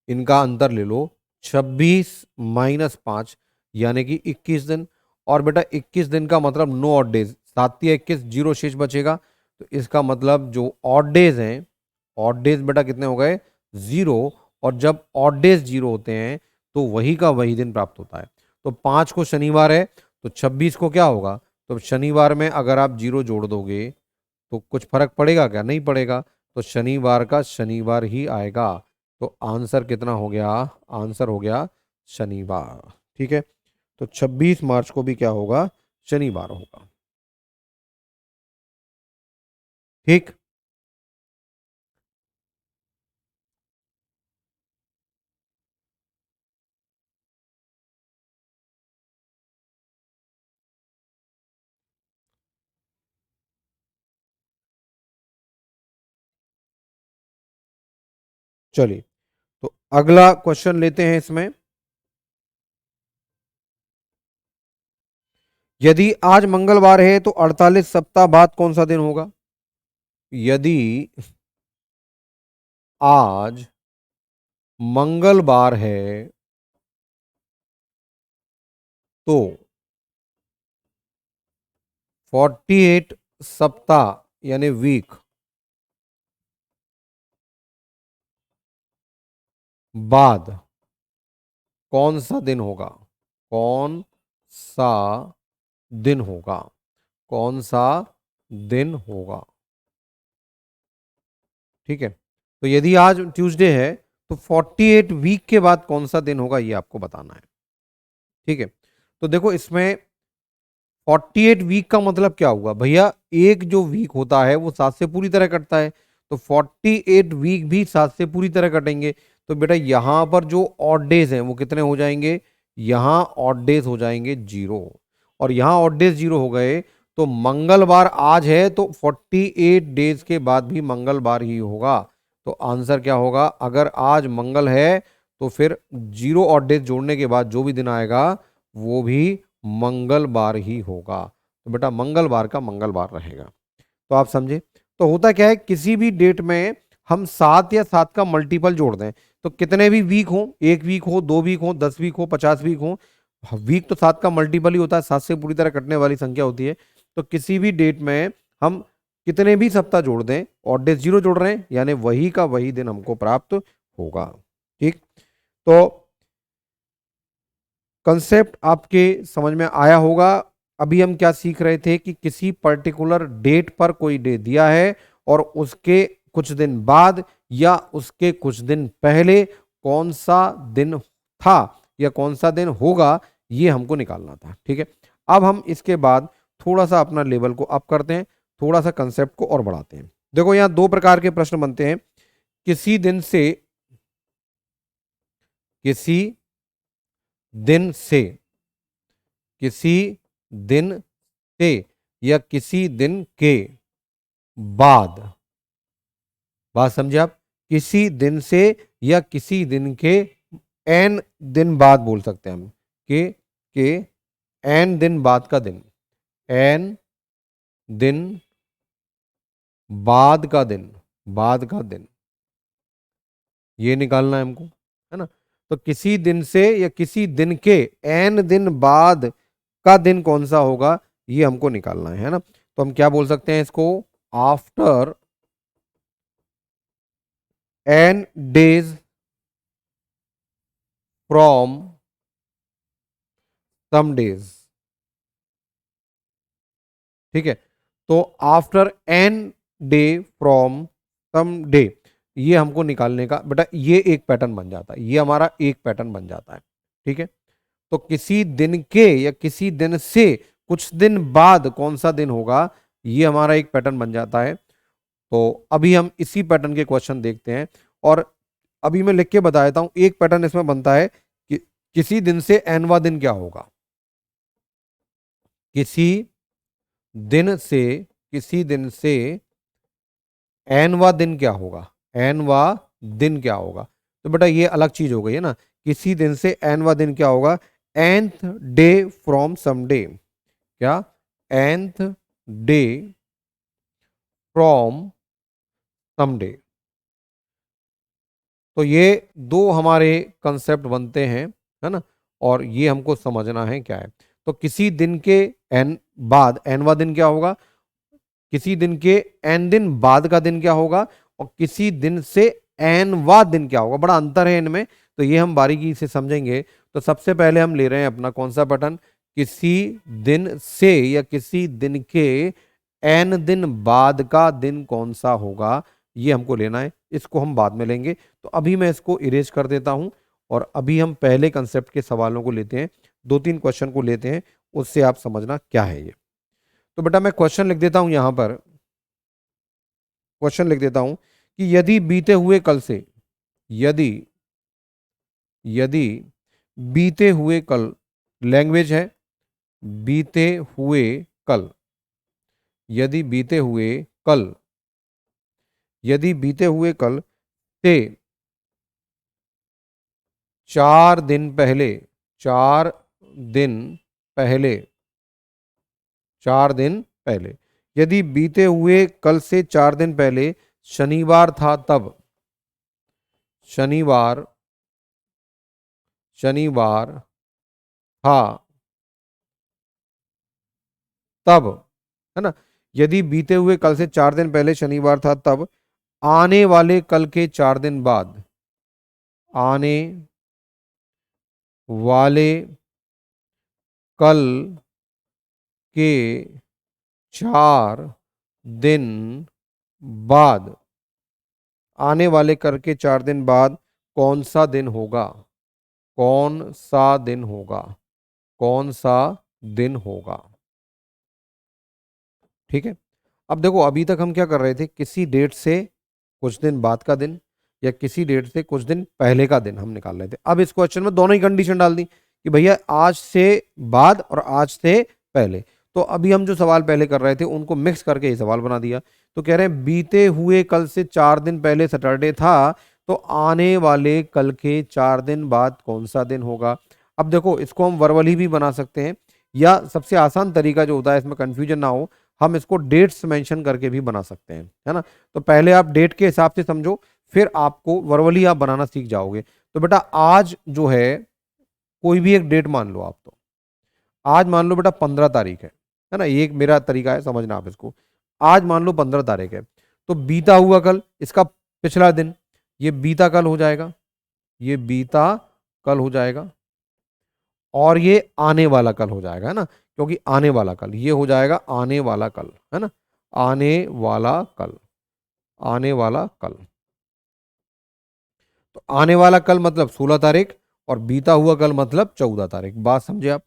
इनका अंतर ले लो, 26 - 5 यानी कि 21 दिन। और बेटा 21 दिन का मतलब नो ऑड डेज, 7 या 21 जीरो शेष बचेगा। तो इसका मतलब जो ऑड डेज हैं, ऑड डेज बेटा कितने हो गए? जीरो। और जब ऑड डेज जीरो होते हैं तो वही का वही दिन प्राप्त होता है। तो 5 को शनिवार है, तो 26 को क्या होगा? तो शनिवार में अगर आप जीरो जोड़ दोगे तो कुछ फर्क पड़ेगा क्या? नहीं पड़ेगा। तो शनिवार का शनिवार ही आएगा। तो आंसर कितना हो गया? आंसर हो गया शनिवार। ठीक है, तो 26 मार्च को भी क्या होगा? शनिवार होगा। ठीक, चलिए तो अगला क्वेश्चन लेते हैं इसमें। यदि आज मंगलवार है तो 48 सप्ताह बाद कौन सा दिन होगा? यदि आज मंगलवार है तो 48 सप्ताह यानी वीक बाद कौन सा दिन होगा? कौन सा दिन होगा? कौन सा दिन होगा? ठीक है, तो यदि आज ट्यूसडे है तो 48 वीक के बाद कौन सा दिन होगा ये आपको बताना है। ठीक है, तो देखो इसमें 48 वीक का मतलब क्या हुआ भैया? एक जो वीक होता है वो 7 से पूरी तरह कटता है, तो 48 वीक भी 7 से पूरी तरह कटेंगे। तो बेटा यहां पर जो ऑड डेज हैं वो कितने हो जाएंगे? यहां ऑड डेज हो जाएंगे 0, और यहां ऑड डेज 0 हो गए तो मंगलवार आज है तो 48 डेज के बाद भी मंगलवार ही होगा। तो आंसर क्या होगा? अगर आज मंगल है तो फिर 0 ऑड डेज जोड़ने के बाद जो भी दिन आएगा वो भी मंगलवार ही होगा। तो बेटा मंगलवार का मंगलवार रहेगा। तो आप समझे? तो होता क्या है, किसी भी डेट में हम 7 या 7 का मल्टीपल जोड़ दें तो कितने भी वीक हो, 1 वीक हो, 2 वीक हो, 10 वीक हो, 50 वीक हो, वीक तो 7 का मल्टीपल ही होता है, 7 से पूरी तरह कटने वाली संख्या होती है। तो किसी भी डेट में हम कितने भी सप्ताह जोड़ दें, और डेज 0 जोड़ रहे हैं यानी वही का वही दिन हमको प्राप्त होगा। ठीक, तो कंसेप्ट आपके समझ में आया होगा। अभी हम क्या सीख रहे थे कि किसी पर्टिकुलर डेट पर कोई डे दिया है और उसके कुछ दिन बाद या उसके कुछ दिन पहले कौन सा दिन था या कौन सा दिन होगा ये हमको निकालना था। ठीक है, अब हम इसके बाद थोड़ा सा अपना लेवल को अप करते हैं, थोड़ा सा कंसेप्ट को और बढ़ाते हैं। देखो यहां दो प्रकार के प्रश्न बनते हैं। किसी दिन से, किसी दिन से, किसी दिन से या किसी दिन के बाद, बात समझे आप? किसी दिन से या किसी दिन के एन दिन बाद बोल सकते हैं हम के एन दिन बाद का दिन, एन दिन बाद का दिन, बाद का दिन ये निकालना है हमको, है ना? तो किसी दिन से या किसी दिन के एन दिन बाद का दिन कौन सा होगा ये हमको निकालना है ना? तो हम क्या बोल सकते हैं इसको? After n days from some days. ठीक है, तो after n day from some day ये हमको निकालने का बेटा ये एक पैटर्न बन जाता है, ये हमारा एक पैटर्न बन जाता है। ठीक है, तो किसी दिन के या किसी दिन से कुछ दिन बाद कौन सा दिन होगा ये हमारा एक पैटर्न बन जाता है। तो अभी हम इसी पैटर्न के क्वेश्चन देखते हैं, और अभी मैं लिख के बता देता हूं। एक पैटर्न इसमें बनता है कि किसी दिन से एनवा दिन क्या होगा, किसी दिन से, किसी दिन से एनवा दिन क्या होगा, एनवा दिन क्या होगा? तो बेटा ये अलग चीज हो गई है ना। किसी दिन से एनवा दिन क्या होगा? Nth day from some day. क्या? Nth day from some day. तो ये दो हमारे कंसेप्ट बनते हैं, है ना? और ये हमको समझना है क्या है। तो किसी दिन के एन बाद एनवा दिन क्या होगा, किसी दिन के एन दिन बाद का दिन क्या होगा, और किसी दिन से एनवा दिन क्या होगा। बड़ा अंतर है इनमें, तो ये हम बारीकी से समझेंगे। तो सबसे पहले हम ले रहे हैं अपना कौन सा पैटर्न? किसी दिन से या किसी दिन के n दिन बाद का दिन कौन सा होगा, ये हमको लेना है। इसको हम बाद में लेंगे, तो अभी मैं इसको इरेज कर देता हूं और अभी हम पहले कंसेप्ट के सवालों को लेते हैं, 2-3 क्वेश्चन को लेते हैं, उससे आप समझना क्या है ये। तो बेटा मैं क्वेश्चन लिख देता हूं, यहां पर क्वेश्चन लिख देता हूं कि यदि बीते हुए कल से, यदि यदि बीते हुए कल, लैंग्वेज है बीते हुए कल, यदि बीते हुए कल, यदि बीते हुए कल से 4 दिन पहले, 4 दिन पहले, 4 दिन पहले, यदि बीते हुए कल से 4 दिन पहले शनिवार था तब, शनिवार, शनिवार था तब, है ना, यदि बीते हुए कल से 4 दिन पहले शनिवार था तब आने वाले कल के 4 दिन बाद, आने वाले कल के 4 दिन बाद, आने वाले कल के 4 दिन बाद कौन सा दिन होगा, कौन सा दिन होगा, कौन सा दिन होगा। ठीक है, अब देखो अभी तक हम क्या कर रहे थे, किसी डेट से कुछ दिन बाद का दिन या किसी डेट से कुछ दिन पहले का दिन हम निकाल रहे थे। अब इस क्वेश्चन में दोनों ही कंडीशन डाल दी कि भैया आज से बाद और आज से पहले। तो अभी हम जो सवाल पहले कर रहे थे उनको मिक्स करके ये सवाल बना दिया। तो कह रहे हैं बीते हुए कल से 4 दिन पहले सैटरडे था, तो आने वाले कल के 4 दिन बाद कौन सा दिन होगा। अब देखो इसको हम वर्बली भी बना सकते हैं, या सबसे आसान तरीका जो होता है, इसमें कंफ्यूजन ना हो, हम इसको डेट्स मेंशन करके भी बना सकते हैं, है ना। तो पहले आप डेट के हिसाब से समझो, फिर आपको वर्बली आप बनाना सीख जाओगे। तो बेटा आज जो है, कोई भी एक डेट मान लो आप, तो आज मान लो बेटा 15 तारीख है ना, ये एक मेरा तरीका है समझना आप इसको। आज मान लो 15 तारीख है, तो बीता हुआ कल, इसका पिछला दिन, ये बीता कल हो जाएगा, ये बीता कल हो जाएगा, और ये आने वाला कल हो जाएगा, है ना, क्योंकि आने वाला कल ये हो जाएगा आने वाला कल, है ना, आने वाला कल, आने वाला कल। तो आने वाला कल मतलब 16 तारीख और बीता हुआ कल मतलब 14 तारीख। बात समझे आप।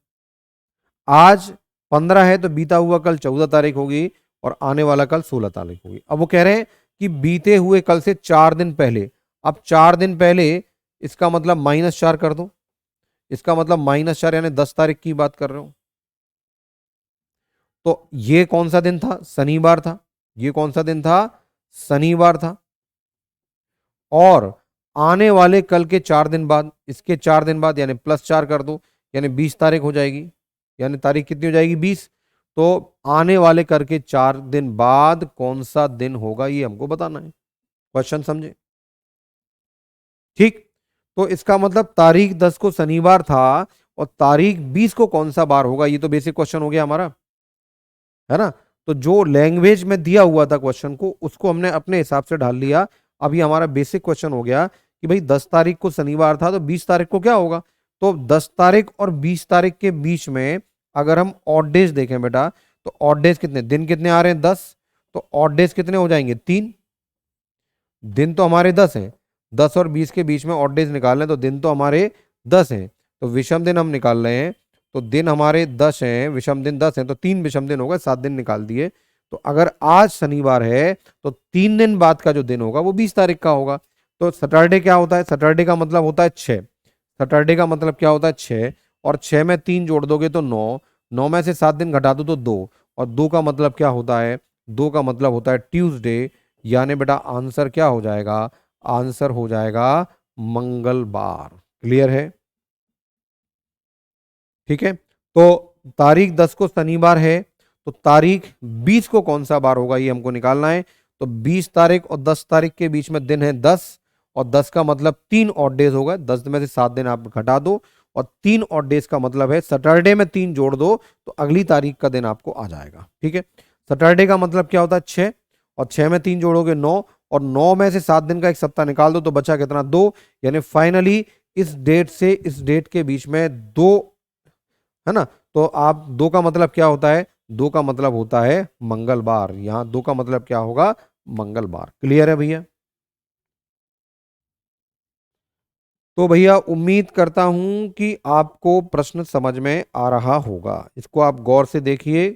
आज 15 है तो बीता हुआ कल 14 तारीख होगी और आने वाला कल 16 तारीख होगी। अब वो कह रहे हैं कि बीते हुए कल से 4 दिन पहले। अब 4 दिन पहले इसका मतलब -4 कर दो, इसका मतलब -4 यानी 10 तारीख की बात कर रहे हो। तो ये कौन सा दिन था, शनिवार था, ये कौन सा दिन था, शनिवार था। और आने वाले कल के 4 दिन बाद, इसके 4 दिन बाद यानी +4 कर दो, यानी 20 तारीख हो जाएगी, यानी तारीख कितनी हो जाएगी 20। तो आने वाले कर के 4 दिन बाद कौन सा दिन होगा, ये हमको बताना है। क्वेश्चन समझे। ठीक, तो इसका मतलब तारीख 10 को शनिवार था और तारीख 20 को कौन सा बार होगा, ये तो बेसिक क्वेश्चन हो गया हमारा, है ना। तो जो लैंग्वेज में दिया हुआ था क्वेश्चन को, उसको हमने अपने हिसाब से ढाल लिया। अभी हमारा बेसिक क्वेश्चन हो गया कि भाई 10 तारीख को शनिवार था तो 20 तारीख को क्या होगा। तो 10 तारीख और 20 तारीख के बीच में अगर हम ऑड डेज देखें बेटा, तो ऑड डेज कितने, दिन कितने आ रहे हैं 10, तो ऑड डेज कितने हो जाएंगे 3। दिन तो हमारे 10 हैं, 10 और 20 के बीच में ऑड डेज निकाल रहे हैं, तो दिन तो हमारे 10 हैं, तो विषम दिन हम निकाल रहे हैं। तो दिन हमारे 10 हैं, विषम दिन 10 हैं, तो 3 विषम दिन होगा, 7 दिन निकाल दिए। तो अगर आज शनिवार है तो 3 दिन बाद का जो दिन होगा वो 20 तारीख का होगा। तो सैटरडे क्या होता है, सैटरडे का मतलब होता है 6, सैटरडे का मतलब क्या होता है 6, और 6 में 3 जोड़ दोगे तो 9, 9 में से 7 दिन घटा दो तो 2, और 2 का मतलब क्या होता है, 2 का मतलब होता है ट्यूसडे। यानी बेटा आंसर क्या हो जाएगा, आंसर हो जाएगा मंगलवार। क्लियर है। ठीक है, तो तारीख 10 को शनिवार है, तो तारीख 20 को कौन सा बार होगा ये हमको निकालना है। तो 20 तारीख और 10 तारीख के बीच में दिन है 10, और 10 का मतलब 3 ऑड डेज होगा, 10 में से 7 दिन आप घटा दो, और 3 ऑड डेज का मतलब है सैटरडे में 3 जोड़ दो तो अगली तारीख का दिन आपको आ जाएगा। ठीक है, सैटरडे का मतलब क्या होता है 6, और 6 में 3 जोड़ोगे 9, और 9 में से 7 दिन का एक सप्ताह निकाल दो तो बचा कितना 2। यानी फाइनली इस डेट से इस डेट के बीच में 2, है ना। तो आप 2 का मतलब क्या होता है, 2 का मतलब होता है मंगलवार। यहां 2 का मतलब क्या होगा? मंगलवार। क्लियर है भैया? तो भैया उम्मीद करता हूं कि आपको प्रश्न समझ में आ रहा होगा। इसको आप गौर से देखिए,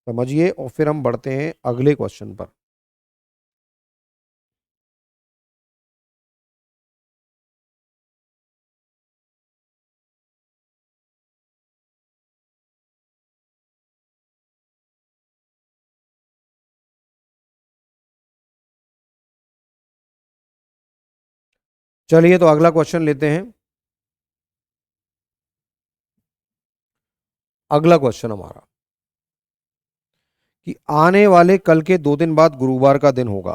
समझिए, और फिर हम बढ़ते हैं अगले क्वेश्चन पर। चलिए तो अगला क्वेश्चन लेते हैं। अगला क्वेश्चन हमारा कि आने वाले कल के 2 दिन बाद गुरुवार का दिन होगा।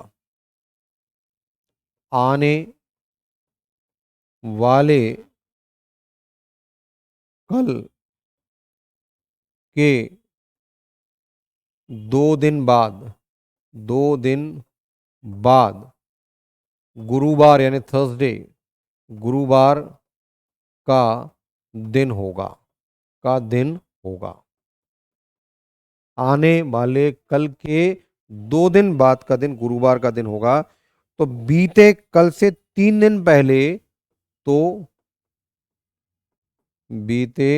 आने वाले कल के 2 दिन बाद, 2 दिन बाद गुरुवार यानी थर्सडे, गुरुवार का दिन होगा, का दिन होगा। आने वाले कल के 2 दिन बाद का दिन गुरुवार का दिन होगा। तो बीते कल से 3 दिन पहले, तो बीते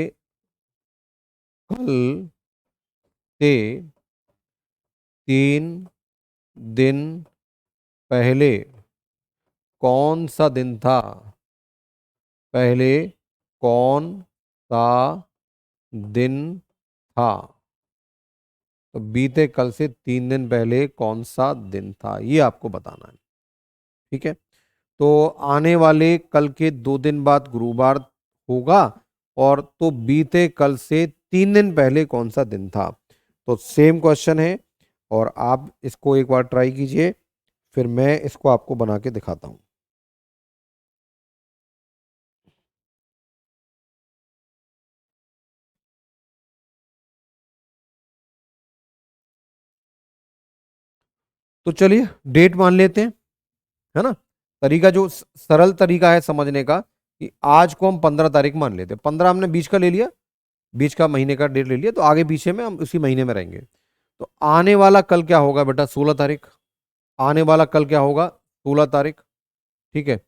कल से 3 दिन पहले कौन सा दिन था? पहले कौन सा दिन था? तो बीते कल से 3 दिन पहले कौन सा दिन था, ये आपको बताना है। ठीक है, तो आने वाले कल के 2 दिन बाद गुरुवार होगा, और तो बीते कल से 3 दिन पहले कौन सा दिन था। तो सेम क्वेश्चन है, और आप इसको एक बार ट्राई कीजिए, फिर मैं इसको आपको बना के दिखाता हूं। तो चलिए डेट मान लेते हैं, है ना। तरीका जो सरल तरीका है समझने का, कि आज को हम 15 तारीख मान लेते हैं। 15 हमने बीच का ले लिया, बीच का महीने का डेट ले लिया, तो आगे पीछे में हम उसी महीने में रहेंगे। तो आने वाला कल क्या होगा बेटा? 16 तारीख। आने वाला कल क्या होगा? 16 तारीख। ठीक है,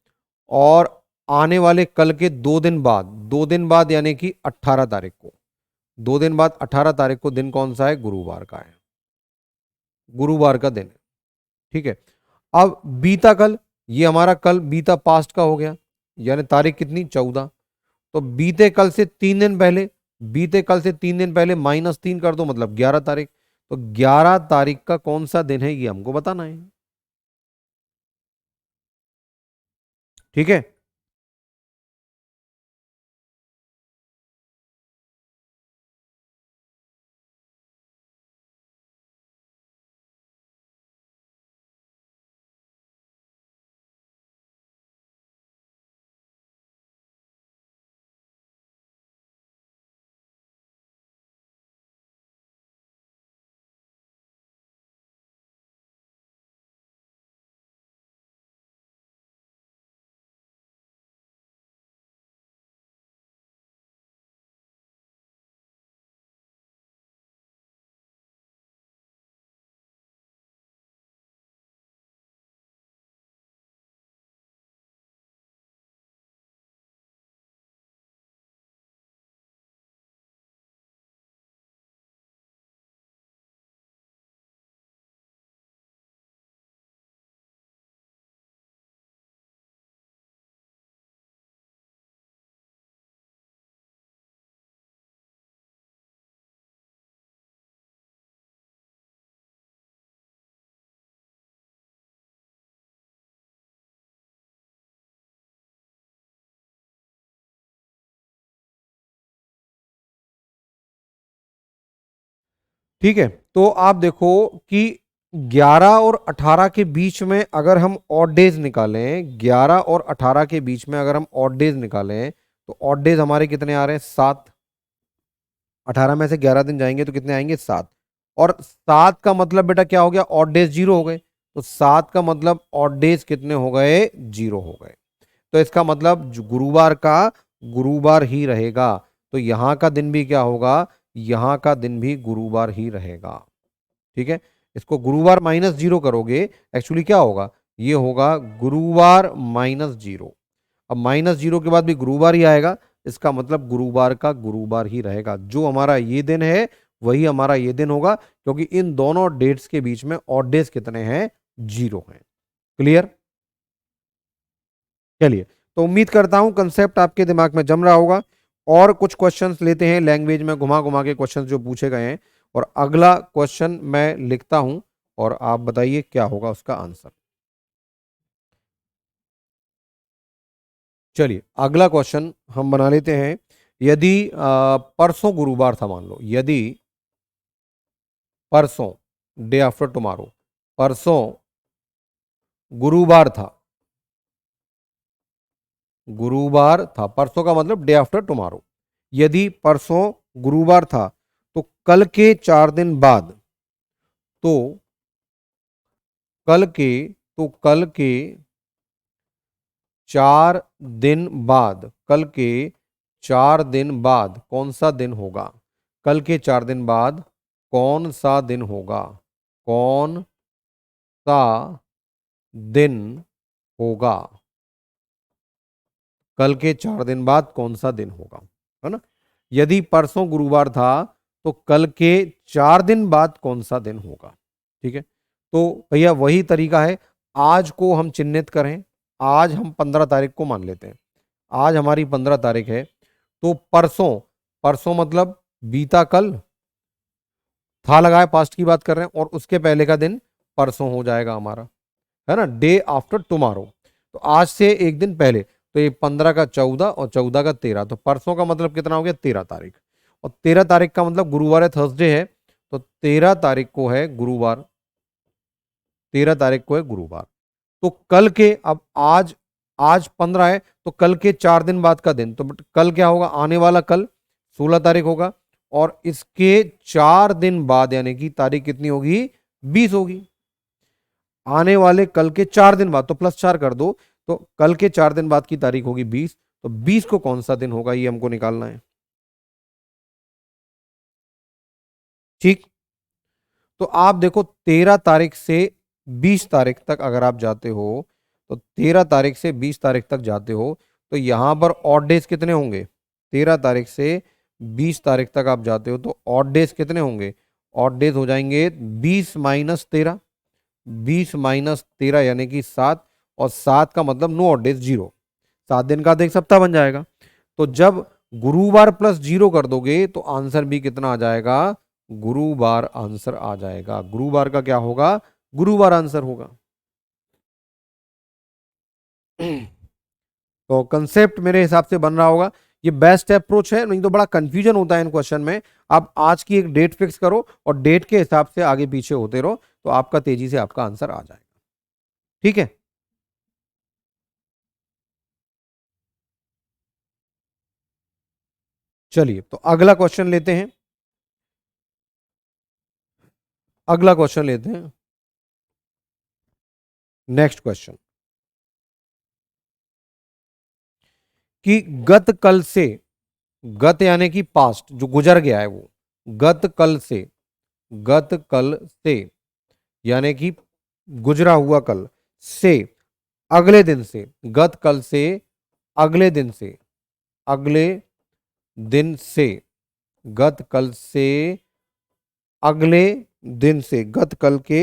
और आने वाले कल के 2 दिन बाद, 2 दिन बाद यानी कि 18 तारीख को, 2 दिन बाद 18 तारीख को दिन कौन सा है? गुरुवार का है, गुरुवार का दिन है। ठीक है, अब बीता कल, ये हमारा कल बीता पास्ट का हो गया, यानी तारीख कितनी? 14। तो बीते कल से 3 दिन पहले, बीते कल से 3 दिन पहले -3 कर दो, मतलब 11 तारीख। तो 11 तारीख का कौन सा दिन है, ये हमको बताना है। ठीक है, ठीक है, तो आप देखो कि 11 और 18 के बीच में अगर हम ऑड डेज निकालें, 11 और 18 के बीच में अगर हम ऑड डेज निकालें, तो ऑड डेज हमारे कितने आ रहे हैं? 7। 18 में से 11 दिन जाएंगे तो कितने आएंगे? 7। और 7 का मतलब बेटा क्या हो गया? ऑड डेज 0 हो गए। तो 7 का मतलब ऑड डेज कितने हो गए? 0 हो गए। तो इसका मतलब गुरुवार का गुरुवार ही रहेगा। तो यहां का दिन भी क्या होगा? यहां का दिन भी गुरुवार ही रहेगा। ठीक है, इसको गुरुवार -0 करोगे, एक्चुअली क्या होगा, ये होगा गुरुवार -0। अब -0 के बाद भी गुरुवार ही आएगा, इसका मतलब गुरुवार का गुरुवार ही रहेगा। जो हमारा ये दिन है वही हमारा ये दिन होगा, क्योंकि इन दोनों डेट्स के बीच में ऑड डेज कितने हैं, 0 हैं। क्लियर? चलिए, तो उम्मीद करता हूं कंसेप्ट आपके दिमाग में जम रहा होगा। और कुछ क्वेश्चंस लेते हैं, लैंग्वेज में घुमा घुमा के क्वेश्चंस जो पूछे गए हैं, और अगला क्वेश्चन मैं लिखता हूं और आप बताइए क्या होगा उसका आंसर। चलिए, अगला क्वेश्चन हम बना लेते हैं। यदि परसों गुरुवार था, मान लो यदि परसों, डे आफ्टर टुमारो, परसों गुरुवार था, गुरुवार था, परसों का मतलब डे आफ्टर टुमारो। यदि परसों गुरुवार था तो कल के 4 दिन बाद, तो कल के कल के 4 दिन बाद, कल के 4 दिन बाद कौन सा दिन होगा? कल के 4 दिन बाद कौन सा दिन होगा? कौन सा दिन होगा? कल के 4 दिन बाद कौन सा दिन होगा, है ना? यदि परसों गुरुवार था तो कल के 4 दिन बाद कौन सा दिन होगा? ठीक है, तो भैया वही तरीका है, आज को हम चिन्हित करें। आज हम 15 तारीख को मान लेते हैं, आज हमारी 15 तारीख है, तो परसों, परसों मतलब बीता कल, था लगाए, पास्ट की बात कर रहे हैं, और उसके पहले का दिन परसों हो जाएगा हमारा, है ना, डे आफ्टर टुमारो। तो आज से एक दिन पहले, तो ये 15 का 14 और 14 का 13, तो परसों का मतलब कितना हो गया, 13 तारीख। और 13 तारीख का मतलब गुरुवार है, थर्सडे है, तो 13 तारीख को है गुरुवार, 13 तारीख को है गुरुवार। तो कल के, अब आज, आज 15 है, तो कल के 4 दिन बाद का दिन, तो कल क्या होगा, आने वाला कल 16 तारीख होगा, और इसके 4 दिन बाद यानी कि तारीख कितनी होगी, 20 होगी। आने वाले कल के 4 दिन बाद, तो +4 कर दो, तो कल के 4 दिन बाद की तारीख होगी 20, तो 20 को कौन सा दिन होगा, ये हमको निकालना है। ठीक, तो आप देखो 13 तारीख से 20 तारीख तक अगर आप जाते हो, तो 13 तारीख से 20 तारीख तक जाते हो, तो यहां पर ऑड डेज कितने होंगे? 13 तारीख से 20 तारीख तक आप जाते हो, तो ऑड डेज कितने होंगे? ऑड डेज हो जाएंगे 20 - 13, 20 - 13 यानी कि 7, और 7 का मतलब नो ऑड डेज, 0। 7 दिन का एक सप्ताह बन जाएगा। तो जब गुरुवार +0 कर दोगे तो आंसर भी कितना आ जाएगा, गुरुवार आंसर आ जाएगा। गुरुवार का क्या होगा, गुरुवार आंसर होगा। तो कंसेप्ट मेरे हिसाब से बन रहा होगा, ये बेस्ट अप्रोच है, नहीं तो बड़ा कंफ्यूजन होता है इन क्वेश्चन में। आप आज की एक डेट फिक्स करो और डेट के हिसाब से आगे पीछे होते रहो, तो आपका तेजी से आपका आंसर आ जाएगा। ठीक है, चलिए, तो अगला क्वेश्चन लेते हैं, अगला क्वेश्चन लेते हैं, नेक्स्ट क्वेश्चन, कि गत कल से, गत यानी कि पास्ट, जो गुजर गया है वो, गत कल से, गत कल से यानी कि गुजरा हुआ कल से, अगले दिन से, गत कल से अगले दिन से, अगले दिन से, गत कल से अगले दिन से, गत कल के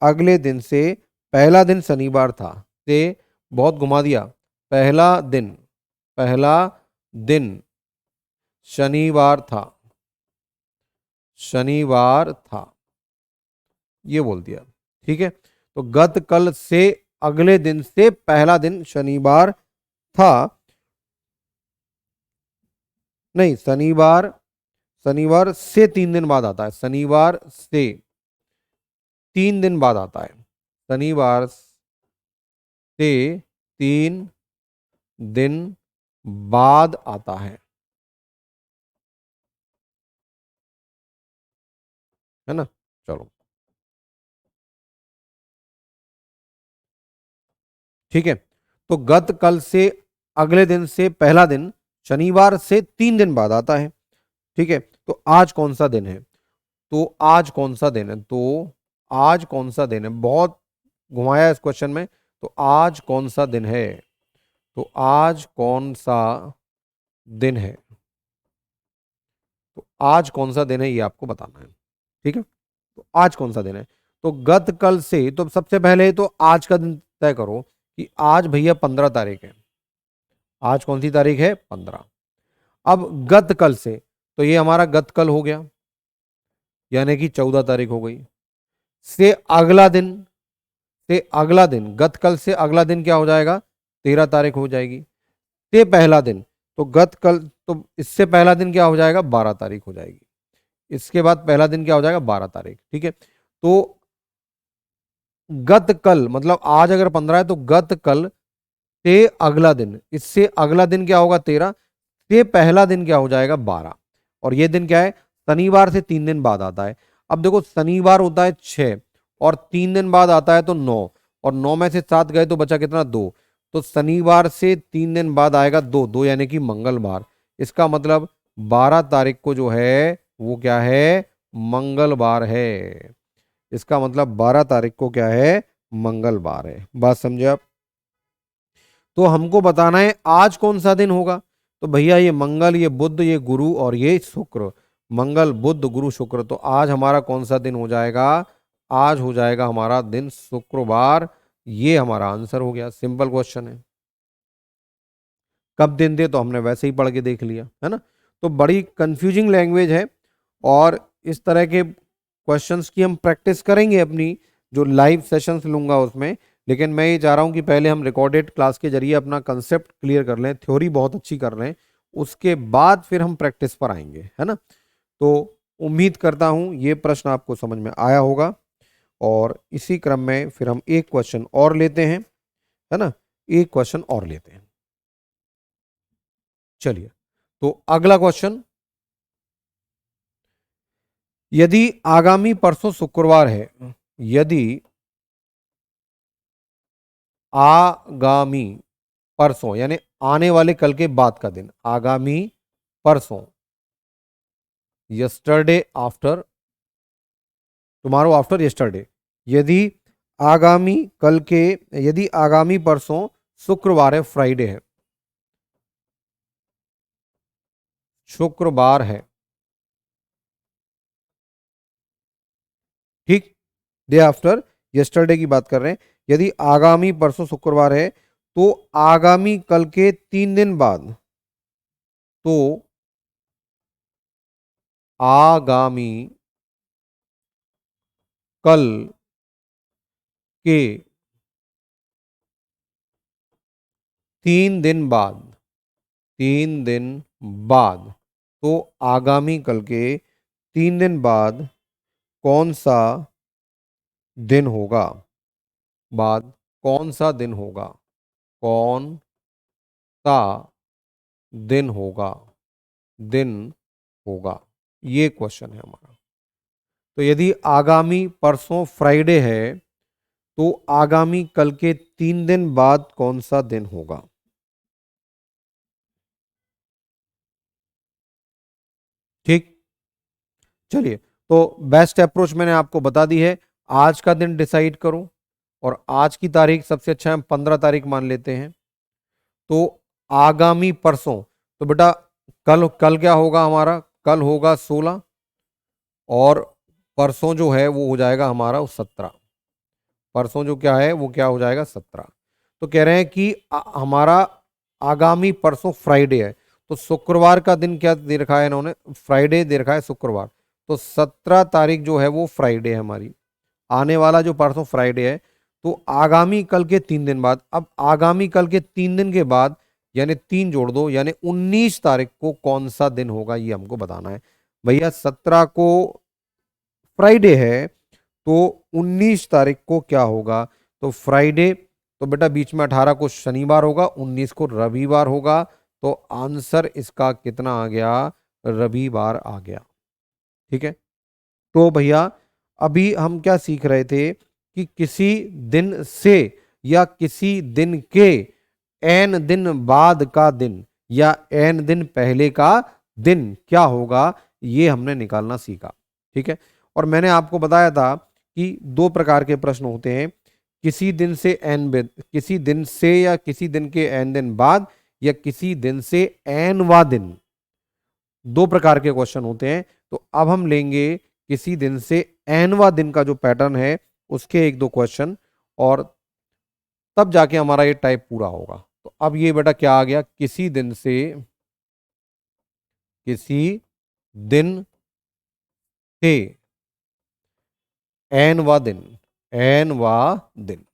अगले दिन से, पहला दिन शनिवार था, से बहुत घुमा दिया, पहला दिन, पहला दिन शनिवार था, शनिवार था, ये बोल दिया। ठीक है, तो गत कल से अगले दिन से पहला दिन शनिवार था, नहीं, शनिवार, शनिवार से 3 दिन बाद आता है, शनिवार से 3 दिन बाद आता है, शनिवार से 3 दिन बाद आता है ना? चलो, ठीक है, तो गत कल से अगले दिन से पहला दिन शनिवार से 3 दिन बाद आता है। ठीक है, तो आज कौन सा दिन है, तो आज कौन सा दिन है, तो आज कौन सा दिन है, बहुत घुमाया इस क्वेश्चन में। तो आज कौन सा दिन है, तो आज कौन सा दिन है, तो आज कौन सा दिन है ये आपको बताना है। ठीक है, तो आज कौन सा दिन है, तो गत कल से, तो सबसे पहले तो आज का दिन तय करो कि आज भैया 15 तारीख है। आज कौन सी तारीख है, 15। अब गत कल से, तो ये हमारा गत कल हो गया, यानी कि 14 तारीख हो गई। से अगला दिन, से अगला दिन, गत कल से अगला दिन क्या हो जाएगा, 13 तारीख हो जाएगी। से पहला दिन, तो गत कल, तो इससे पहला दिन क्या हो जाएगा, 12 तारीख हो जाएगी। इसके बाद पहला दिन क्या हो जाएगा, 12 तारीख। ठीक है, तो गत कल मतलब आज अगर 15 है तो गत कल से अगला दिन, इससे अगला दिन क्या होगा, 13, से पहला दिन क्या हो जाएगा, 12। और ये दिन क्या है, शनिवार से 3 दिन बाद आता है। अब देखो शनिवार होता है 6 और 3 दिन बाद आता है तो 9, और 9 में से 7 गए तो बचा कितना, 2। तो शनिवार से 3 दिन बाद आएगा 2, 2 यानी कि मंगलवार। इसका मतलब 12 तारीख को जो है वो क्या है, मंगलवार है। इसका मतलब 12 तारीख को क्या है, मंगलवार है। बात समझे आप। तो हमको बताना है आज कौन सा दिन होगा, तो भैया ये मंगल, ये बुध, ये गुरु और ये शुक्र, मंगल बुध गुरु शुक्र। तो आज हमारा कौन सा दिन हो जाएगा, आज हो जाएगा हमारा दिन शुक्रवार। ये हमारा आंसर हो गया, सिंपल क्वेश्चन है। कब दिन दे तो हमने वैसे ही पढ़ के देख लिया है ना। तो बड़ी कंफ्यूजिंग लैंग्वेज है, और इस तरह के क्वेश्चंस की हम प्रैक्टिस करेंगे अपनी जो लाइव सेशंस लूंगा उसमें। लेकिन मैं ये चाह रहा हूँ कि पहले हम रिकॉर्डेड क्लास के जरिए अपना कंसेप्ट क्लियर कर लें, थ्योरी बहुत अच्छी कर लें, उसके बाद फिर हम प्रैक्टिस पर आएंगे, है ना। तो उम्मीद करता हूँ ये प्रश्न आपको समझ में आया होगा, और इसी क्रम में फिर हम एक क्वेश्चन और लेते हैं, है ना, एक क्वेश्चन और लेते हैं। चलिए, तो अगला क्वेश्चन, यदि आगामी परसों शुक्रवार है, यदि आगामी परसों यानी आने वाले कल के बाद का दिन, आगामी परसों, yesterday after tomorrow after yesterday, यदि आगामी कल के, यदि आगामी परसों शुक्रवार है, फ्राइडे है, शुक्रवार है, ठीक, डे आफ्टर यस्टरडे की बात कर रहे हैं। यदि आगामी परसों शुक्रवार है तो आगामी कल के 3 दिन बाद, तो आगामी कल के 3 दिन बाद, 3 दिन बाद, तो आगामी कल के 3 दिन बाद कौन सा दिन होगा, बाद कौन सा दिन होगा, कौन सा दिन होगा, दिन होगा, ये क्वेश्चन है हमारा। तो यदि आगामी परसों फ्राइडे है तो आगामी कल के 3 दिन बाद कौन सा दिन होगा। ठीक, चलिए, तो बेस्ट अप्रोच मैंने आपको बता दी है। आज का दिन डिसाइड करो, और आज की तारीख सबसे अच्छा हम 15 तारीख मान लेते हैं। तो आगामी परसों, तो बेटा कल, कल क्या होगा हमारा, कल होगा 16, और परसों जो है वो हो जाएगा हमारा 17। परसों जो क्या है वो क्या हो जाएगा, 17। तो कह रहे हैं कि हमारा आगामी परसों फ्राइडे है, तो शुक्रवार का दिन क्या दे रखा है इन्होंने, फ्राइडे दे रखा है, शुक्रवार। तो 17 तारीख जो है वो फ्राइडे है हमारी, आने वाला जो परसों फ्राइडे है। तो आगामी कल के 3 दिन बाद, अब आगामी कल के 3 दिन के बाद यानी 3 जोड़ दो, यानी 19 तारीख को कौन सा दिन होगा ये हमको बताना है। भैया 17 को फ्राइडे है, तो 19 तारीख को क्या होगा, तो फ्राइडे, तो बेटा बीच में 18 को शनिवार होगा, 19 को रविवार होगा। तो आंसर इसका कितना आ गया, रविवार आ गया। ठीक है, तो भैया अभी हम क्या सीख रहे थे कि किसी दिन से या किसी दिन के एन दिन बाद का दिन या एन दिन पहले का दिन क्या होगा, ये हमने निकालना सीखा। ठीक है, और मैंने आपको बताया था कि दो प्रकार के प्रश्न होते हैं, किसी दिन से किसी दिन से या किसी दिन के एन दिन बाद, या किसी दिन से एनवा दिन, दो प्रकार के क्वेश्चन होते हैं। तो अब हम लेंगे किसी दिन से एनवा दिन का जो पैटर्न है उसके एक दो क्वेश्चन, और तब जाके हमारा ये टाइप पूरा होगा। तो अब ये बेटा क्या आ गया, किसी दिन से, किसी दिन से एनवा दिन, एनवा दिन,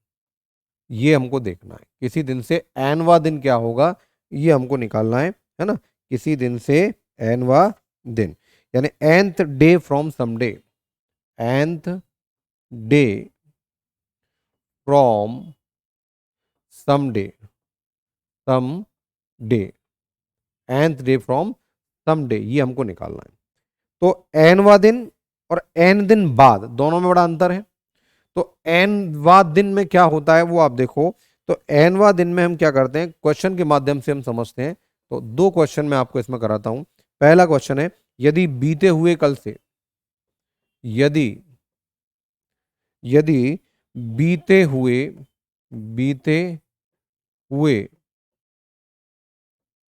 ये हमको देखना है। किसी दिन से एनवा दिन क्या होगा ये हमको निकालना है ना। किसी दिन से एनवा दिन यानी nth day from some day, nth day from some day, some day, nth day from some day, ये हमको निकालना है। तो एनवा दिन और एन दिन बाद दोनों में बड़ा अंतर है। तो एनवा दिन में क्या होता है वो आप देखो। तो एनवा दिन में हम क्या करते हैं, क्वेश्चन के माध्यम से हम समझते हैं। तो दो क्वेश्चन मैं आपको इसमें कराता हूं। पहला क्वेश्चन है, यदि बीते हुए कल से, यदि यदि बीते हुए, बीते हुए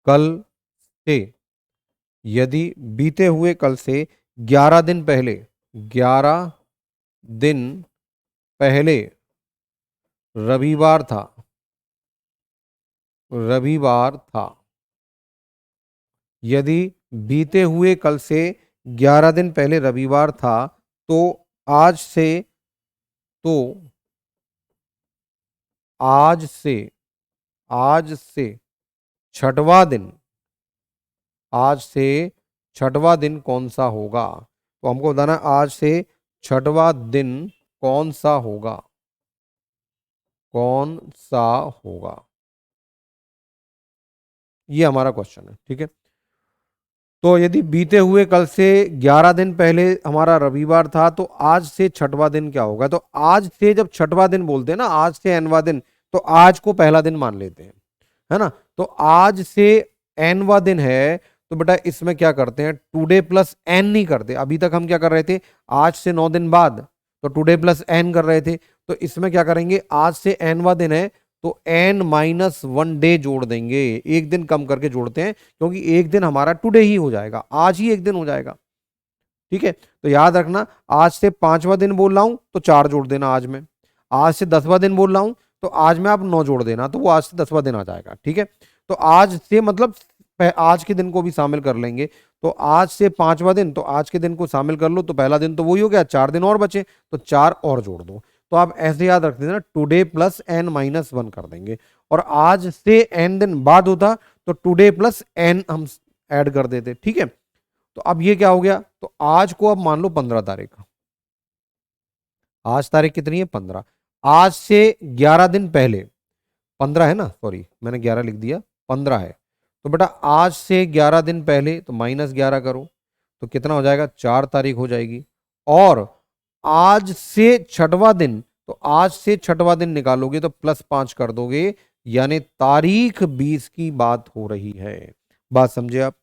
कल से, यदि बीते हुए कल से 11 दिन पहले, 11 दिन पहले रविवार था, रविवार था, यदि बीते हुए कल से 11 दिन पहले रविवार था, तो आज से, तो आज से, आज से छठवां दिन, आज से छठवां दिन कौन सा होगा। तो हमको बताना आज से छठवां दिन कौन सा होगा, कौन सा होगा, ये हमारा क्वेश्चन है। ठीक है, तो यदि बीते हुए कल से 11 दिन पहले हमारा रविवार था, तो आज से छठवां दिन क्या होगा। तो आज से जब छठवां दिन बोलते हैं ना, आज से एनवा दिन, तो आज को पहला दिन मान लेते हैं, है ना। तो आज से एनवा दिन है, तो बेटा इसमें क्या करते हैं, टुडे प्लस एन नहीं करते। अभी तक हम क्या कर रहे थे, आज से 9 दिन बाद, तो टुडे प्लस एन कर रहे थे। तो इसमें क्या करेंगे, आज से एनवा दिन है तो n-1 डे जोड़ देंगे, एक दिन कम करके जोड़ते हैं, क्योंकि एक दिन हमारा टुडे ही हो जाएगा, आज ही एक दिन हो जाएगा। ठीक है, तो याद रखना, आज से 5वां दिन बोल रहा हूं तो 4 जोड़ देना आज में, आज से 10वां दिन बोल रहा हूं तो आज में आप 9 जोड़ देना, तो वो आज से 10वां दिन आ जाएगा। ठीक है, तो आज से मतलब आज के दिन को भी शामिल कर लेंगे। तो आज से 5वां दिन, तो आज के दिन को शामिल कर लो, तो पहला दिन तो वही हो गया, 4 दिन और बचे, तो 4 और जोड़ दो। तो आप ऐसे याद रख देना, टुडे प्लस n-1 कर देंगे, और आज से n दिन बाद होता तो टुडे प्लस n हम ऐड कर देते। ठीक है, तो अब ये क्या हो गया, तो आज को अब मान लो 15 तारीख, आज तारीख कितनी है 15, आज से 11 दिन पहले, 15 है ना, सॉरी मैंने 11 लिख दिया, 15 है। तो बेटा आज से 11 दिन पहले, तो -11 करो तो कितना हो जाएगा, 4 तारीख हो जाएगी। और आज से छठवां दिन, तो आज से छठवां दिन निकालोगे तो +5 कर दोगे, यानी तारीख 20 की बात हो रही है। बात समझे आप।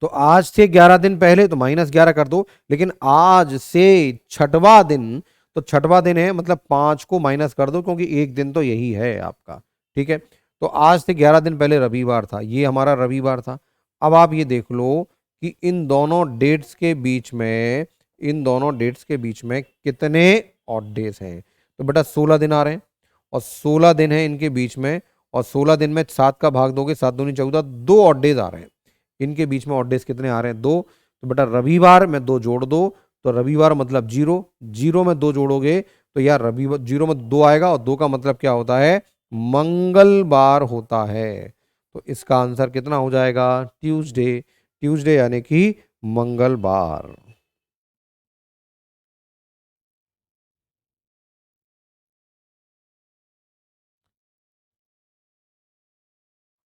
तो आज से 11 दिन पहले तो -11 कर दो, लेकिन आज से छठवां दिन, तो छठवां दिन है मतलब 5 को माइनस कर दो, क्योंकि एक दिन तो यही है आपका। ठीक है, तो आज से 11 दिन पहले रविवार था, ये हमारा रविवार था। अब आप ये देख लो कि इन दोनों डेट्स के बीच में, इन दोनों डेट्स के बीच में कितने ऑड डेज हैं। तो बेटा 16 दिन आ रहे हैं, और 16 दिन है इनके बीच में, और 16 दिन में 7 का भाग दोगे, 7 दूनी 14, 2 ऑड डेज आ रहे हैं इनके बीच में। ऑड डेज कितने आ रहे हैं, 2। तो बेटा रविवार में 2 जोड़ दो, तो रविवार मतलब 0, 0 में 2 जोड़ोगे तो यार रविवार 0 में 2 आएगा, और 2 का मतलब क्या होता है, मंगलवार होता है। तो इसका आंसर कितना हो जाएगा, ट्यूसडे, ट्यूसडे यानी कि मंगलवार।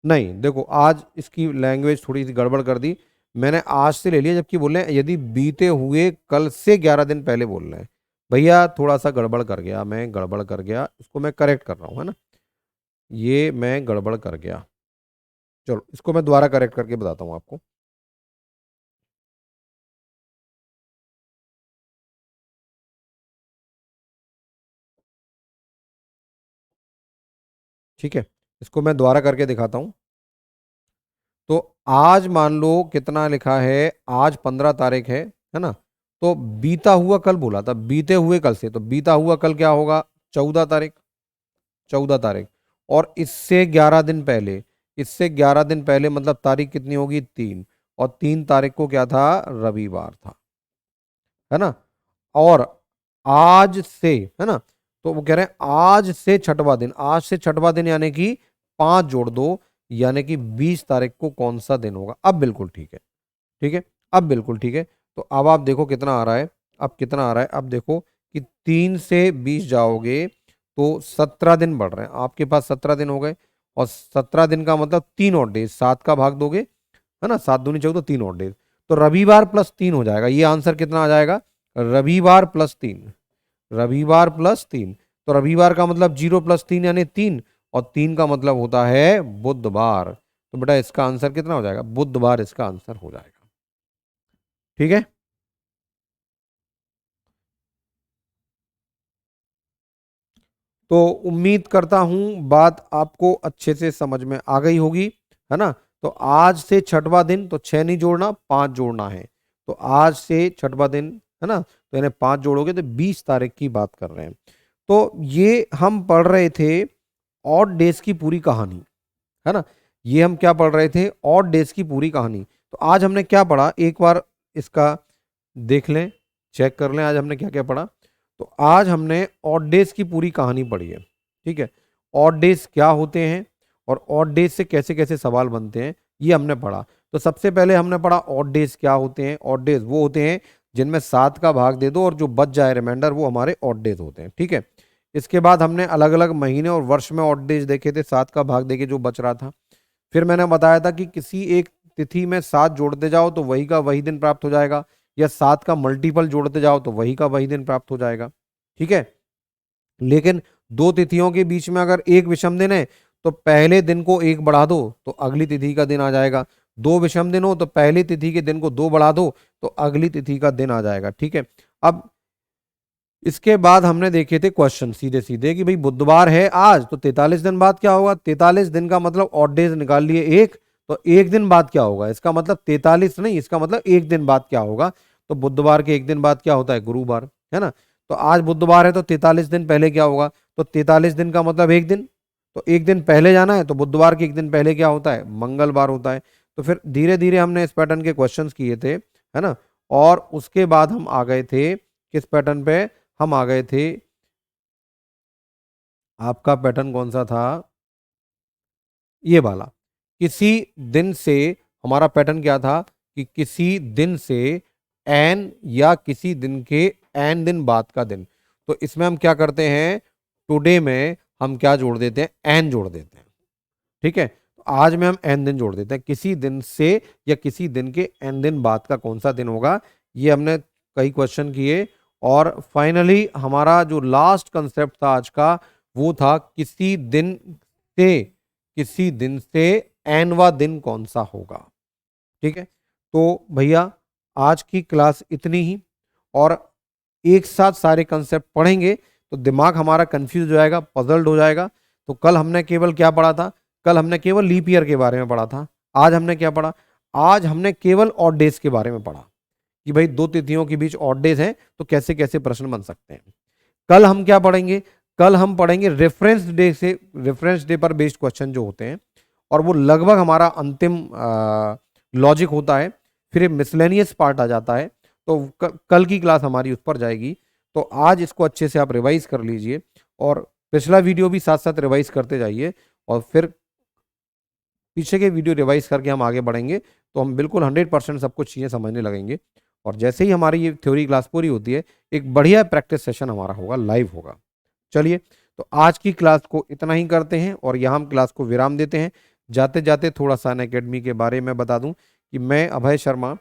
नहीं देखो, आज इसकी लैंग्वेज थोड़ी सी गड़बड़ कर दी मैंने, आज से ले लिया, जबकि बोल रहे हैं यदि बीते हुए कल से 11 दिन पहले बोल रहे हैं। भैया थोड़ा सा गड़बड़ कर गया, मैं गड़बड़ कर गया, इसको मैं करेक्ट कर रहा हूँ, है ना, ये मैं गड़बड़ कर गया। चलो इसको मैं दोबारा करेक्ट करके बताता हूँ आपको। ठीक है, इसको मैं दोबारा करके दिखाता हूं। तो आज मान लो कितना लिखा है, आज 15 तारीख है ना। तो बीता हुआ कल बोला था, बीते हुए कल से, तो बीता हुआ कल क्या होगा, 14 तारीख, 14 तारीख। और इससे 11 दिन पहले, इससे 11 दिन पहले मतलब तारीख कितनी होगी, 3। और 3 तारीख को क्या था, रविवार था, है ना। और आज से, है ना, तो वो कह रहे हैं आज से छठवां दिन, आज से छठवां दिन यानी कि 5 जोड़ दो, यानी कि 20 तारीख को कौन सा दिन होगा। अब बिल्कुल ठीक है, ठीक है, अब बिल्कुल ठीक है। तो अब आप देखो कितना आ रहा है, अब कितना आ रहा है, अब देखो कि 3 से 20 जाओगे तो 17 दिन बढ़ रहे हैं आपके पास, 17 दिन हो गए। और 17 दिन का मतलब 3 और डेज, 7 का भाग दोगे, है ना, 7 दूनी 14, 3 और डेज। तो रविवार प्लस 3 हो जाएगा, ये आंसर कितना आ जाएगा, रविवार प्लस 3, रविवार प्लस 3। तो रविवार का मतलब 0 + 3 यानी 3, और 3 का मतलब होता है बुधवार। तो बेटा इसका आंसर कितना हो जाएगा, बुधवार इसका आंसर हो जाएगा। ठीक है, तो उम्मीद करता हूं बात आपको अच्छे से समझ में आ गई होगी, है ना। तो आज से छठवां दिन, तो 6 नहीं जोड़ना, 5 जोड़ना है। तो आज से छठवां दिन, है ना, तो यानी 5 जोड़ोगे तो 20 तारीख की बात कर रहे हैं। तो ये हम पढ़ रहे थे ऑड डेज की पूरी कहानी, है ना। ये हम क्या पढ़ रहे थे, ऑड डेज की पूरी कहानी। तो आज हमने क्या पढ़ा, एक बार इसका देख लें, चेक कर लें आज हमने क्या क्या पढ़ा। तो आज हमने ऑड डेज की पूरी कहानी पढ़ी है, ठीक है। ऑड डेज क्या होते हैं और ऑड डेज से कैसे कैसे सवाल बनते हैं, ये हमने पढ़ा। तो सबसे पहले हमने पढ़ा ऑड डेज क्या होते हैं। ऑड डेज वो होते हैं जिनमें 7 का भाग दे दो और जो बच जाए रिमाइंडर, वो हमारे ऑड डेज होते हैं, ठीक है। इसके बाद हमने अलग अलग महीने और वर्ष में ऑड डेज देखे थे, 7 का भाग देके जो बच रहा था। फिर मैंने बताया था कि किसी एक तिथि में 7 जोड़ते जाओ तो वही का वही दिन प्राप्त हो जाएगा, या 7 का मल्टीपल जोड़ते जाओ तो वही का वही दिन प्राप्त हो जाएगा, ठीक है। लेकिन दो तिथियों के बीच में अगर एक विषम दिन है तो पहले दिन को 1 बढ़ा दो तो अगली तिथि का दिन आ जाएगा। दो विषम दिन हो तो पहली तिथि के दिन को 2 बढ़ा दो तो अगली तिथि का दिन आ जाएगा, ठीक है। अब इसके बाद हमने देखे थे क्वेश्चन सीधे सीधे कि भाई बुधवार है आज, तो 43 दिन बाद क्या होगा, 43 दिन का मतलब ऑड डेज निकाल लिए एक, तो एक दिन बाद क्या होगा, इसका मतलब 43 नहीं, इसका मतलब एक दिन बाद क्या होगा। तो बुधवार के एक दिन बाद क्या होता है, गुरुवार, है ना। तो आज बुधवार है तो 43 दिन पहले क्या होगा, तो 43 दिन का मतलब एक दिन, तो एक दिन पहले जाना है, तो बुधवार के एक दिन पहले क्या होता है, मंगलवार होता है। तो फिर धीरे धीरे हमने इस पैटर्न के क्वेश्चंस किए थे, है ना। और उसके बाद हम आ गए थे किस पैटर्न पे, हम आ गए थे, आपका पैटर्न कौन सा था, ये वाला। किसी दिन से, हमारा पैटर्न क्या था कि किसी दिन से एन या किसी दिन के एन दिन बाद का दिन। तो इसमें हम क्या करते हैं, टुडे में हम क्या जोड़ देते हैं, एन जोड़ देते हैं, ठीक है। तो आज में हम एन दिन जोड़ देते हैं, किसी दिन से या किसी दिन के एन दिन बाद का कौन सा दिन होगा। ये हमने कई क्वेश्चन किए। और फाइनली हमारा जो लास्ट कंसेप्ट था आज का, वो था किसी दिन से, किसी दिन से एनवा दिन कौन सा होगा, ठीक है। तो भैया आज की क्लास इतनी ही, और एक साथ सारे कंसेप्ट पढ़ेंगे तो दिमाग हमारा कंफ्यूज हो जाएगा, पजल्ड हो जाएगा। तो कल हमने केवल क्या पढ़ा था, कल हमने केवल लीप ईयर के बारे में पढ़ा था। आज हमने क्या पढ़ा, आज हमने केवल ऑड डेज के बारे में पढ़ा कि भाई दो तिथियों के बीच ऑड डेज हैं तो कैसे कैसे प्रश्न बन सकते हैं। कल हम क्या पढ़ेंगे, कल हम पढ़ेंगे रेफरेंस डे से, रेफरेंस डे पर बेस्ड क्वेश्चन जो होते हैं, और वो लगभग हमारा अंतिम लॉजिक होता है। फिर मिसलेनियस पार्ट आ जाता है, तो कल की क्लास हमारी उस पर जाएगी। तो आज इसको अच्छे से आप रिवाइज कर लीजिए, और पिछला वीडियो भी साथ साथ रिवाइज करते जाइए, और फिर पीछे के वीडियो रिवाइज करके हम आगे बढ़ेंगे तो हम बिल्कुल 100% सब कुछ चीज़ें समझने लगेंगे। और जैसे ही हमारी ये थ्योरी क्लास पूरी होती है, एक बढ़िया प्रैक्टिस सेशन हमारा होगा, लाइव होगा। चलिए, तो आज की क्लास को इतना ही करते हैं और यहाँ हम क्लास को विराम देते हैं। जाते जाते थोड़ा सा अनअकैडमी के बारे में बता दूं कि मैं अभय शर्मा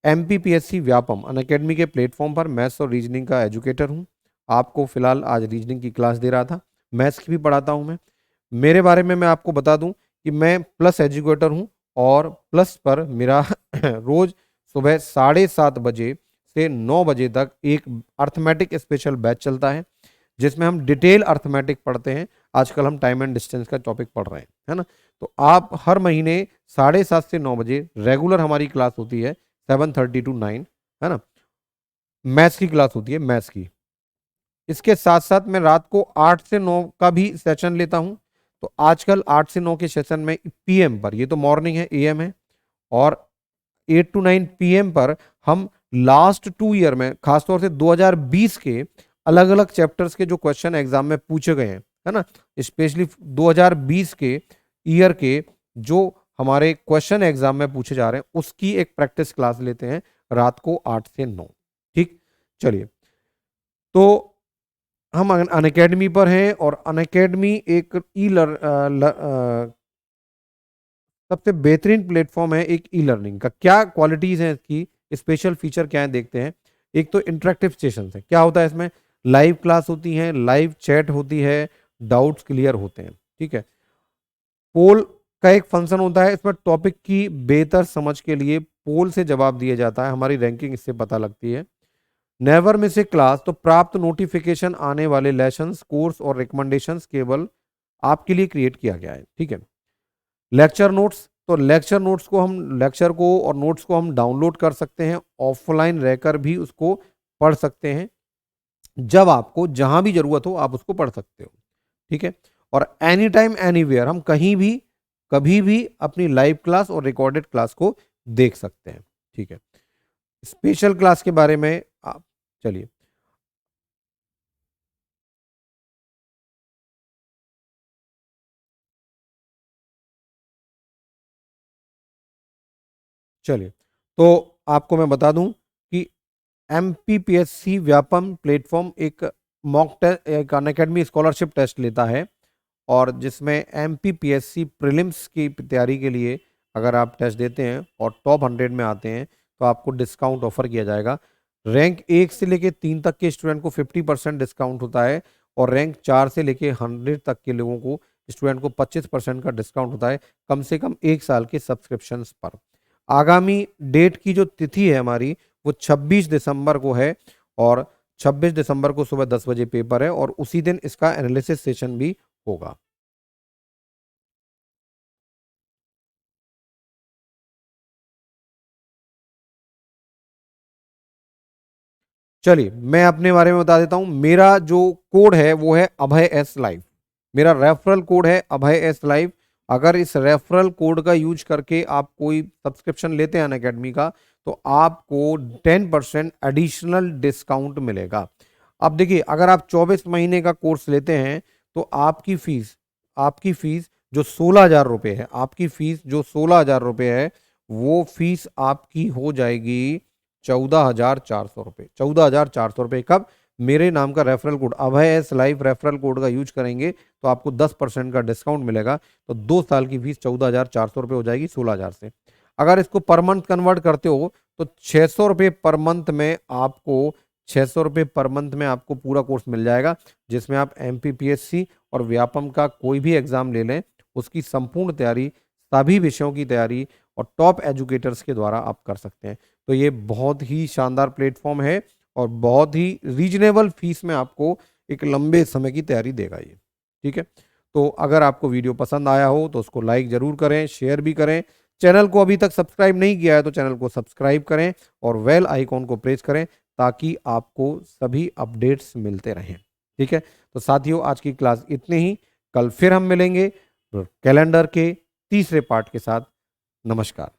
MPPSC व्यापम अनअकैडमी के प्लेटफॉर्म पर मैथ्स और रीजनिंग का एजुकेटर हूँ। आपको फिलहाल आज रीजनिंग की क्लास दे रहा था, मैथ्स की भी पढ़ाता हूँ मैं। मेरे बारे में मैं आपको बता दूं कि मैं प्लस एजुकेटर हूं, और प्लस पर मेरा रोज सुबह 7:30 बजे से 9 बजे तक एक अर्थमेटिक स्पेशल बैच चलता है, जिसमें हम डिटेल अर्थमेटिक पढ़ते हैं। आजकल हम टाइम एंड डिस्टेंस का टॉपिक पढ़ रहे हैं, है ना। तो आप हर महीने 7:30 से 9 बजे रेगुलर हमारी क्लास होती है, 7:30 to 9, है ना। मैथ्स की क्लास होती है, मैथ्स की। इसके साथ साथ मैं रात को 8 से 9 का भी सेशन लेता हूं। तो आजकल 8 से 9 के सेशन में पीएम पर, ये तो मॉर्निंग है, एएम है, और 8 to 9 पीएम पर हम लास्ट 2 ईयर में, खासतौर से 2020 के अलग अलग चैप्टर्स के जो क्वेश्चन एग्जाम में पूछे गए हैं, है ना, स्पेशली 2020 के ईयर के जो हमारे क्वेश्चन एग्जाम में पूछे जा रहे हैं, उसकी एक प्रैक्टिस क्लास लेते हैं रात को 8 से 9। ठीक, चलिए। तो हम अनअकैडमी पर हैं, और अनअकैडमी एक सबसे बेहतरीन प्लेटफॉर्म है एक ई लर्निंग का। क्या क्वालिटीज हैं इसकी, स्पेशल फीचर क्या है, देखते हैं। एक तो इंटरेक्टिव सेशन है। क्या होता है इसमें, लाइव क्लास होती है, लाइव चैट होती है, डाउट्स क्लियर होते हैं, ठीक है। पोल का एक फंक्शन होता है, इसमें टॉपिक की बेहतर समझ के लिए पोल से जवाब दिया जाता है, हमारी रैंकिंग इससे पता लगती है। नेवर मिस ए क्लास, तो प्राप्त नोटिफिकेशन आने वाले लेसन्स, कोर्स और रिकमेंडेशंस केवल आपके लिए क्रिएट किया गया है, ठीक है। लेक्चर नोट्स, तो लेक्चर नोट्स को हम, लेक्चर को और नोट्स को हम डाउनलोड कर सकते हैं, ऑफलाइन रहकर भी उसको पढ़ सकते हैं। जब आपको जहां भी जरूरत हो आप उसको पढ़ सकते हो, ठीक है। और एनी टाइम एनीवेयर, हम कहीं भी कभी भी अपनी लाइव क्लास और रिकॉर्डेड क्लास को देख सकते हैं, ठीक है। स्पेशल क्लास के बारे में आप, चलिए, चलिए, तो आपको मैं बता दूं कि एमपीपीएससी व्यापम प्लेटफॉर्म एक मॉक टेस्ट, एक अनअकैडमी स्कॉलरशिप टेस्ट लेता है, और जिसमें एमपीपीएससी प्रीलिम्स की तैयारी के लिए अगर आप टेस्ट देते हैं और टॉप 100 में आते हैं तो आपको डिस्काउंट ऑफर किया जाएगा। रैंक 1 से लेके 3 तक के स्टूडेंट को 50% डिस्काउंट होता है, और रैंक 4 से लेके 100 तक के लोगों को, स्टूडेंट को 25% का डिस्काउंट होता है, कम से कम 1 साल के सब्सक्रिप्शन पर। आगामी डेट की जो तिथि है हमारी, वो 26 दिसंबर को है, और 26 दिसंबर को सुबह 10 बजे पेपर है, और उसी दिन इसका एनालिसिस सेशन भी होगा। चलिए, मैं अपने बारे में बता देता हूं। मेरा जो कोड है वो है अभय एस लाइव। मेरा रेफरल कोड है अभय एस लाइव। अगर इस रेफरल कोड का यूज करके आप कोई सब्सक्रिप्शन लेते हैं अनअकैडमी का, तो आपको 10% एडिशनल डिस्काउंट मिलेगा। अब देखिए, अगर आप 24 महीने का कोर्स लेते हैं तो आपकी फीस जो 16,000 रुपये है, आपकी फीस जो 16,000 रुपये है, वो फीस आपकी हो जाएगी 14,400 रुपये। 14,400 रुपये कब, मेरे नाम का रेफरल कोड अभय एस लाइव रेफरल कोड का यूज करेंगे तो आपको 10% का डिस्काउंट मिलेगा। तो 2 साल की फीस 14,400 रुपये हो जाएगी 16,000 से। अगर इसको पर मंथ कन्वर्ट करते हो तो 600 रुपये पर मंथ में आपको 600 रुपये पर मंथ में आपको पूरा कोर्स मिल जाएगा, जिसमें आप एमपीपीएससी और व्यापम का कोई भी एग्जाम ले लें, उसकी संपूर्ण तैयारी, सभी विषयों की तैयारी और टॉप एजुकेटर्स के द्वारा आप कर सकते हैं। तो ये बहुत ही शानदार प्लेटफॉर्म है, और बहुत ही रीजनेबल फीस में आपको एक लंबे समय की तैयारी देगा ये, ठीक है। तो अगर आपको वीडियो पसंद आया हो तो उसको लाइक जरूर करें, शेयर भी करें। चैनल को अभी तक सब्सक्राइब नहीं किया है तो चैनल को सब्सक्राइब करें, और बेल आइकॉन को प्रेस करें, ताकि आपको सभी अपडेट्स मिलते रहें, ठीक है। तो साथियों, आज की क्लास इतने ही। कल फिर हम मिलेंगे कैलेंडर के तीसरे पार्ट के साथ। नमस्कार।